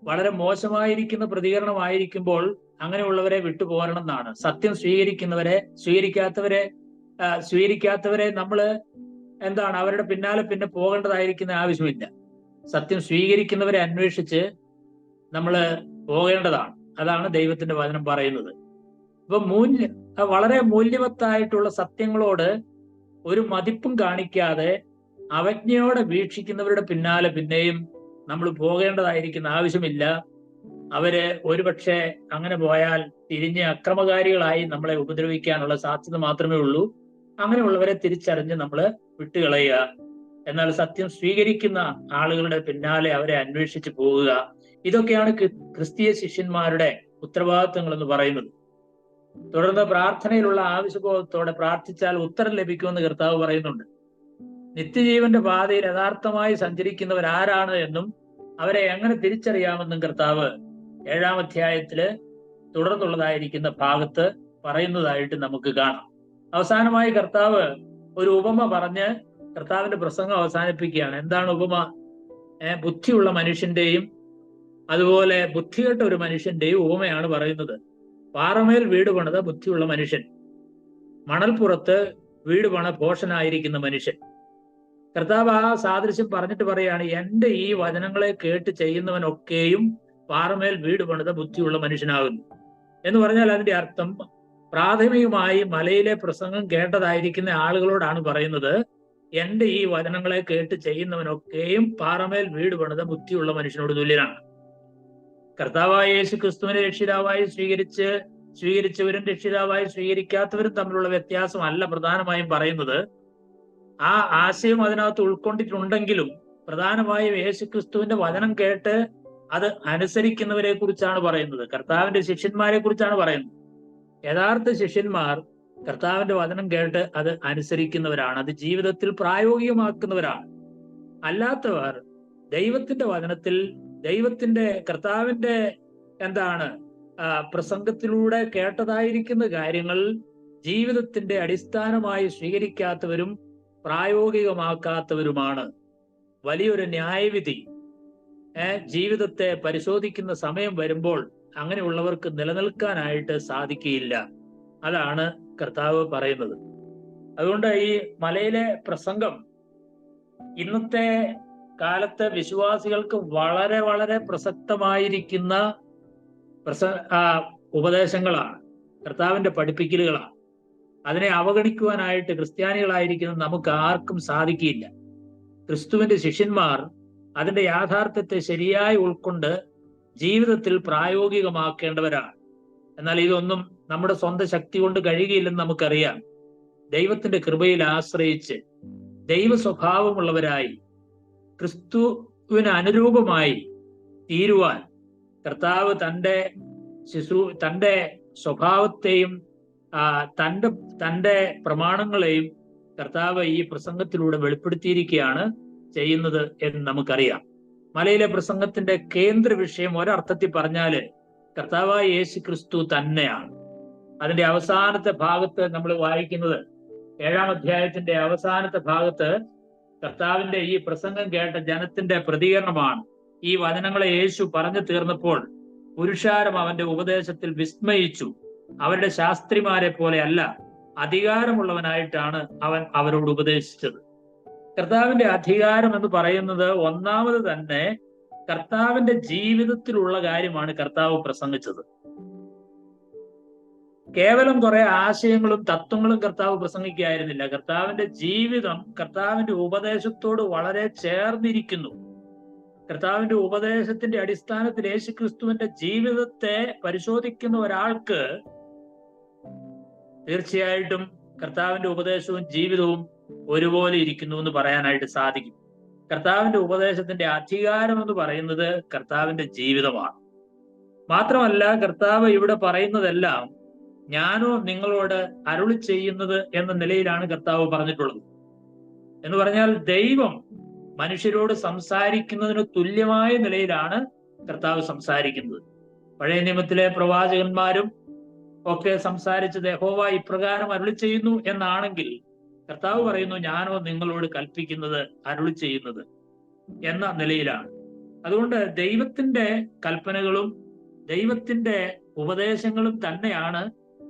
വളരെ മോശമായിരിക്കുന്ന പ്രതികരണമായിരിക്കുമ്പോൾ അങ്ങനെയുള്ളവരെ വിട്ടുപോരണം എന്നാണ്. സത്യം സ്വീകരിക്കാത്തവരെ നമ്മൾ അവരുടെ പിന്നാലെ പോകേണ്ടതായിരിക്കുന്ന ആവശ്യമില്ല. സത്യം സ്വീകരിക്കുന്നവരെ അന്വേഷിച്ച് നമ്മൾ പോകേണ്ടതാണ്. അതാണ് ദൈവത്തിന്റെ വചനം പറയുന്നത്. അപ്പൊ വളരെ മൂല്യവത്തായിട്ടുള്ള സത്യങ്ങളോട് ഒരു മതിപ്പും കാണിക്കാതെ അവജ്ഞയോടെ വീക്ഷിക്കുന്നവരുടെ പിന്നാലെ പിന്നെയും നമ്മൾ പോകേണ്ടതായിരിക്കുന്ന ആവശ്യമില്ല. അവര് ഒരുപക്ഷെ അങ്ങനെ പോയാൽ തിരിഞ്ഞ് അക്രമകാരികളായി നമ്മളെ ഉപദ്രവിക്കാനുള്ള സാധ്യത മാത്രമേ ഉള്ളൂ. അങ്ങനെയുള്ളവരെ തിരിച്ചറിഞ്ഞ് നമ്മൾ വിട്ടുകളയുക. എന്നാൽ സത്യം സ്വീകരിക്കുന്ന ആളുകളുടെ പിന്നാലെ അവരെ അന്വേഷിച്ച് പോവുക. ഇതൊക്കെയാണ് ക്രിസ്തീയ ശിഷ്യന്മാരുടെ ഉത്തരവാദിത്വങ്ങൾ എന്ന് പറയുന്നത്. തുടർന്ന് പ്രാർത്ഥനയിലുള്ള ആവശ്യബോധത്തോടെ പ്രാർത്ഥിച്ചാൽ ഉത്തരം ലഭിക്കുമെന്ന് കർത്താവ് പറയുന്നുണ്ട്. നിത്യജീവന്റെ പാതയിൽ യഥാർത്ഥമായി സഞ്ചരിക്കുന്നവരാരാണ് എന്നും അവരെ എങ്ങനെ തിരിച്ചറിയാമെന്നും കർത്താവ് 7-ാം അധ്യായത്തില് തുടർന്നുള്ളതായിരിക്കുന്ന ഭാഗത്ത് പറയുന്നതായിട്ട് നമുക്ക് കാണാം. അവസാനമായി കർത്താവ് ഒരു ഉപമ പറഞ്ഞ് കർത്താവിന്റെ പ്രസംഗം അവസാനിപ്പിക്കുകയാണ്. എന്താണ് ഉപമ? ബുദ്ധിയുള്ള മനുഷ്യന്റെയും അതുപോലെ ബുദ്ധികെട്ട ഒരു മനുഷ്യന്റെയും ഉപമയാണ് പറയുന്നത്. പാറമേൽ വീട് പണിത ബുദ്ധിയുള്ള മനുഷ്യൻ, മണൽപ്പുറത്ത് വീട് പണ ഭോഷനായിരിക്കുന്ന മനുഷ്യൻ. കർത്താവ് ആ സാദൃശ്യം പറഞ്ഞിട്ട് പറയാണ്, എന്റെ ഈ വചനങ്ങളെ കേട്ട് ചെയ്യുന്നവനൊക്കെയും പാറമേൽ വീട് പണിത ബുദ്ധിയുള്ള മനുഷ്യനാകുന്നു എന്ന് പറഞ്ഞാൽ അതിന്റെ അർത്ഥം പ്രാഥമികമായി മലയിലെ പ്രസംഗം കേട്ടതായിരിക്കുന്ന ആളുകളോടാണ് പറയുന്നത്, എന്റെ ഈ വചനങ്ങളെ കേട്ട് ചെയ്യുന്നവനൊക്കെയും പാറമേൽ വീട് പണിത ബുദ്ധിയുള്ള മനുഷ്യനോട് തുല്യനാണ്. കർത്താവായ യേശു ക്രിസ്തുവിനെ രക്ഷിതാവായി സ്വീകരിച്ചവരും രക്ഷിതാവായി സ്വീകരിക്കാത്തവരും തമ്മിലുള്ള വ്യത്യാസമല്ല പ്രധാനമായും പറയുന്നത്. ആ ആശയം അതിനകത്ത് ഉൾക്കൊണ്ടിട്ടുണ്ടെങ്കിലും പ്രധാനമായും യേശു ക്രിസ്തുവിന്റെ വചനം കേട്ട് അത് അനുസരിക്കുന്നവരെ കുറിച്ചാണ് പറയുന്നത്. കർത്താവിന്റെ ശിഷ്യന്മാരെ കുറിച്ചാണ് പറയുന്നത്. യഥാർത്ഥ ശിഷ്യന്മാർ കർത്താവിന്റെ വചനം കേട്ട് അത് അനുസരിക്കുന്നവരാണ്, അത് ജീവിതത്തിൽ പ്രായോഗികമാക്കുന്നവരാണ്. അല്ലാത്തവർ ദൈവത്തിന്റെ വചനത്തിൽ കർത്താവിന്റെ പ്രസംഗത്തിലൂടെ കേട്ടതായിരിക്കുന്ന കാര്യങ്ങൾ ജീവിതത്തിന്റെ അടിസ്ഥാനമായി സ്വീകരിക്കാത്തവരും പ്രായോഗികമാക്കാത്തവരുമാണ്. വലിയൊരു ന്യായവിധി ജീവിതത്തെ പരിശോധിക്കുന്ന സമയം വരുമ്പോൾ അങ്ങനെയുള്ളവർക്ക് നിലനിൽക്കാനായിട്ട് സാധിക്കുകയില്ല. അതാണ് കർത്താവ് പറയുന്നത്. അതുകൊണ്ട് ഈ മലയിലെ പ്രസംഗം ഇന്നത്തെ കാലത്തെ വിശ്വാസികൾക്ക് വളരെ വളരെ പ്രസക്തമായിരിക്കുന്ന ഉപദേശങ്ങളാണ്, കർത്താവിന്റെ പഠിപ്പിക്കലുകളാണ്. അതിനെ അവഗണിക്കുവാനായിട്ട് ക്രിസ്ത്യാനികളായിരിക്കുന്ന നമുക്ക് ആർക്കും സാധിക്കില്ല. ക്രിസ്തുവിന്റെ ശിഷ്യന്മാർ അതിന്റെ യാഥാർത്ഥ്യത്തെ ശരിയായി ഉൾക്കൊണ്ട് ജീവിതത്തിൽ പ്രായോഗികമാക്കേണ്ടവരാണ്. എന്നാൽ ഇതൊന്നും നമ്മുടെ സ്വന്തം ശക്തി കൊണ്ട് കഴിയുകയില്ലെന്ന് നമുക്കറിയാം. ദൈവത്തിന്റെ കൃപയിൽ ആശ്രയിച്ച് ദൈവ സ്വഭാവമുള്ളവരായി ക്രിസ്തുവിന് അനുരൂപമായി തീരുവാൻ കർത്താവ് തന്റെ സ്വഭാവത്തെയും തന്റെ പ്രമാണങ്ങളെയും കർത്താവ് ഈ പ്രസംഗത്തിലൂടെ വെളിപ്പെടുത്തിയിരിക്കുകയാണ് ചെയ്യുന്നത് എന്ന് നമുക്കറിയാം. മലയിലെ പ്രസംഗത്തിന്റെ കേന്ദ്ര വിഷയം ഒരർത്ഥത്തിൽ പറഞ്ഞാല് കർത്താവായ യേശു ക്രിസ്തു തന്നെയാണ്. അതിന്റെ അവസാനത്തെ ഭാഗത്ത് നമ്മൾ വായിക്കുന്നത് 7-ാം അധ്യായത്തിന്റെ അവസാനത്തെ ഭാഗത്ത് കർത്താവിന്റെ ഈ പ്രസംഗം കേട്ട ജനത്തിന്റെ പ്രതികരണമാണ്. ഈ വചനങ്ങളെ യേശു പറഞ്ഞു തീർന്നപ്പോൾ പുരുഷാരം അവന്റെ ഉപദേശത്തിൽ വിസ്മയിച്ചു. അവരുടെ ശാസ്ത്രിമാരെ പോലെ അല്ല, അധികാരമുള്ളവനായിട്ടാണ് അവൻ അവരോട് ഉപദേശിച്ചത്. കർത്താവിന്റെ അധികാരം എന്ന് പറയുന്നത് ഒന്നാമത് തന്നെ കർത്താവിന്റെ ജീവിതത്തിലുള്ള കാര്യമാണ് കർത്താവ് പ്രസംഗിച്ചത്. കേവലം കുറെ ആശയങ്ങളും തത്വങ്ങളും കർത്താവ് പ്രസംഗിക്കുകയായിരുന്നില്ല. കർത്താവിന്റെ ജീവിതം കർത്താവിന്റെ ഉപദേശത്തോട് വളരെ ചേർന്നിരിക്കുന്നു. കർത്താവിന്റെ ഉപദേശത്തിന്റെ അടിസ്ഥാനത്തിൽ യേശുക്രിസ്തുവിന്റെ ജീവിതത്തെ പരിശോധിക്കുന്ന ഒരാൾക്ക് തീർച്ചയായിട്ടും കർത്താവിന്റെ ഉപദേശവും ജീവിതവും ഒരുപോലെ ഇരിക്കുന്നു എന്ന് പറയാനായിട്ട് സാധിക്കും. കർത്താവിന്റെ ഉപദേശത്തിന്റെ അധികാരം എന്ന് പറയുന്നത് കർത്താവിന്റെ ജീവിതമാണ്. മാത്രമല്ല, കർത്താവ് ഇവിടെ പറയുന്നതെല്ലാം ഞാനോ നിങ്ങളോട് അരുളി ചെയ്യുന്നത് എന്ന നിലയിലാണ് കർത്താവ് പറഞ്ഞിട്ടുള്ളത്. എന്ന് പറഞ്ഞാൽ ദൈവം മനുഷ്യരോട് സംസാരിക്കുന്നതിന് തുല്യമായ നിലയിലാണ് കർത്താവ് സംസാരിക്കുന്നത്. പഴയ നിയമത്തിലെ പ്രവാചകന്മാരും ഒക്കെ സംസാരിച്ചത് യഹോവ ഇപ്രകാരം അരുളി ചെയ്യുന്നു എന്നാണെങ്കിൽ കർത്താവ് പറയുന്നു ഞാനോ നിങ്ങളോട് കൽപ്പിക്കുന്നത് അരുളി ചെയ്യുന്നത് എന്ന നിലയിലാണ്. അതുകൊണ്ട് ദൈവത്തിന്റെ കൽപ്പനകളും ദൈവത്തിന്റെ ഉപദേശങ്ങളും തന്നെയാണ്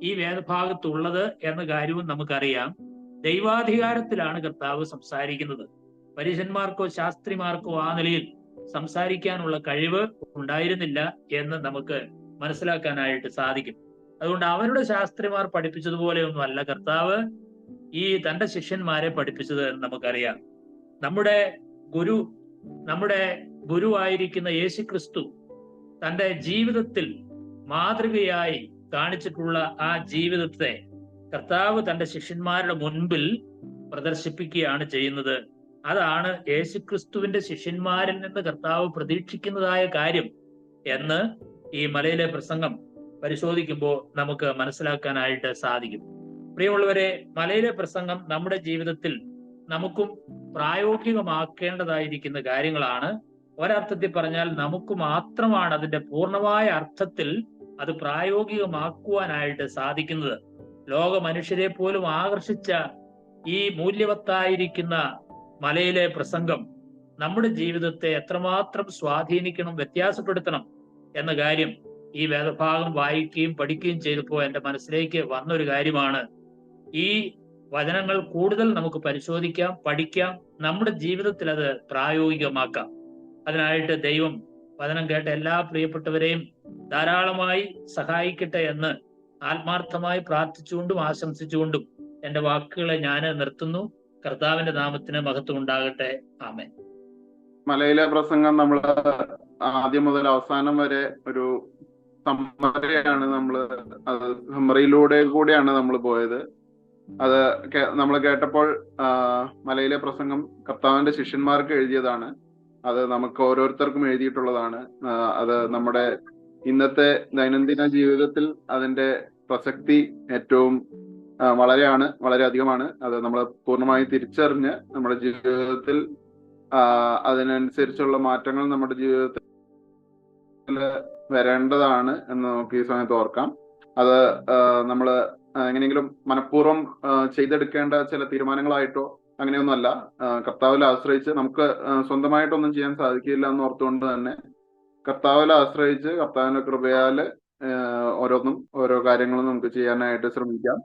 ഈ വേദഭാഗത്തുള്ളത് എന്ന കാര്യവും നമുക്കറിയാം. ദൈവാധികാരത്തിലാണ് കർത്താവ് സംസാരിക്കുന്നത്. പരീശന്മാർക്കോ ശാസ്ത്രിമാർക്കോ ആ നിലയിൽ സംസാരിക്കാനുള്ള കഴിവ് ഉണ്ടായിരുന്നില്ല എന്ന് നമുക്ക് മനസ്സിലാക്കാനായിട്ട് സാധിക്കും. അതുകൊണ്ട് അവരുടെ ശാസ്ത്രിമാർ പഠിപ്പിച്ചതുപോലെയൊന്നും അല്ല കർത്താവ് ഈ തന്റെ ശിഷ്യന്മാരെ പഠിപ്പിച്ചത് എന്ന് നമുക്കറിയാം. നമ്മുടെ ഗുരുവായിരിക്കുന്ന യേശു ക്രിസ്തു തന്റെ ജീവിതത്തിൽ മാതൃകയായി കാണിച്ചിട്ടുള്ള ആ ജീവിതത്തെ കർത്താവ് തന്റെ ശിഷ്യന്മാരുടെ മുൻപിൽ പ്രദർശിപ്പിക്കുകയാണ് ചെയ്യുന്നത്. അതാണ് യേശുക്രിസ്തുവിന്റെ ശിഷ്യന്മാരിൽ നിന്ന് കർത്താവ് പ്രതീക്ഷിക്കുന്നതായ കാര്യം എന്ന് ഈ മലയിലെ പ്രസംഗം പരിശോധിക്കുമ്പോൾ നമുക്ക് മനസ്സിലാക്കാനായിട്ട് സാധിക്കും. പ്രിയമുള്ളവരെ, മലയിലെ പ്രസംഗം നമ്മുടെ ജീവിതത്തിൽ നമുക്കും പ്രായോഗികമാക്കേണ്ടതായിരിക്കുന്ന കാര്യങ്ങളാണ്. ഒരർത്ഥത്തിൽ പറഞ്ഞാൽ നമുക്ക് മാത്രമാണ് അതിന്റെ പൂർണ്ണമായ അർത്ഥത്തിൽ അത് പ്രായോഗികമാക്കുവാനായിട്ട് സാധിക്കുന്നത്. ലോക മനുഷ്യരെ പോലും ആകർഷിച്ച ഈ മൂല്യവത്തായിരിക്കുന്ന മലയിലെ പ്രസംഗം നമ്മുടെ ജീവിതത്തെ എത്രമാത്രം സ്വാധീനിക്കണം, വ്യത്യാസപ്പെടുത്തണം എന്ന കാര്യം ഈ വേദഭാഗം വായിക്കുകയും പഠിക്കുകയും ചെയ്തപ്പോൾ എൻ്റെ മനസ്സിലേക്ക് വന്നൊരു കാര്യമാണ്. ഈ വചനങ്ങൾ കൂടുതൽ നമുക്ക് പരിശോധിക്കാം, പഠിക്കാം, നമ്മുടെ ജീവിതത്തിൽ അത് പ്രായോഗികമാക്കാം. അതിനായിട്ട് ദൈവം വചനം കേട്ട എല്ലാ പ്രിയപ്പെട്ടവരെയും ധാരാളമായി സഹായിക്കട്ടെ എന്ന് ആത്മാർത്ഥമായി പ്രാർത്ഥിച്ചുകൊണ്ടും ആശംസിച്ചുകൊണ്ടും എൻ്റെ വാക്കുകളെ ഞാൻ നിർത്തുന്നു. കർത്താവിന്റെ നാമത്തിന് മഹത്വം ഉണ്ടാകട്ടെ. ആമേൻ.
മലയിലെ പ്രസംഗം നമ്മൾ ആദ്യം മുതൽ അവസാനം വരെ ഒരു സമ്മറിയാണ് കൂടെയാണ് നമ്മൾ പോയത്. അത് നമ്മൾ കേട്ടപ്പോൾ മലയിലെ പ്രസംഗം കർത്താവിന്റെ ശിഷ്യന്മാർക്ക് എഴുതിയതാണ്. അത് നമുക്ക് ഓരോരുത്തർക്കും എഴുതിയിട്ടുള്ളതാണ്. അത് നമ്മുടെ ഇന്നത്തെ ദൈനംദിന ജീവിതത്തിൽ അതിന്റെ പ്രസക്തി ഏറ്റവും വളരെ അധികമാണ്. അത് നമ്മൾ പൂർണ്ണമായി തിരിച്ചറിഞ്ഞ് നമ്മുടെ ജീവിതത്തിൽ അതിനനുസരിച്ചുള്ള മാറ്റങ്ങൾ നമ്മുടെ ജീവിതത്തിൽ വരേണ്ടതാണ് എന്ന് നമുക്ക് ഈ സമയത്ത് ഓർക്കാം. അത് നമ്മൾ എങ്ങനെയെങ്കിലും മനഃപൂർവ്വം ചെയ്തെടുക്കേണ്ട ചില തീരുമാനങ്ങളായിട്ടോ അങ്ങനെയൊന്നുമല്ല. കർത്താവിൽ ആശ്രയിച്ച് നമുക്ക് സ്വന്തമായിട്ടൊന്നും ചെയ്യാൻ സാധിക്കില്ല എന്ന് ഓർത്തുകൊണ്ട് തന്നെ കർത്താവിൽ ആശ്രയിച്ച് കർത്താവിന്റെ കൃപയാല് ഓരോ കാര്യങ്ങളും നമുക്ക് ചെയ്യാനായിട്ട് ശ്രമിക്കാം.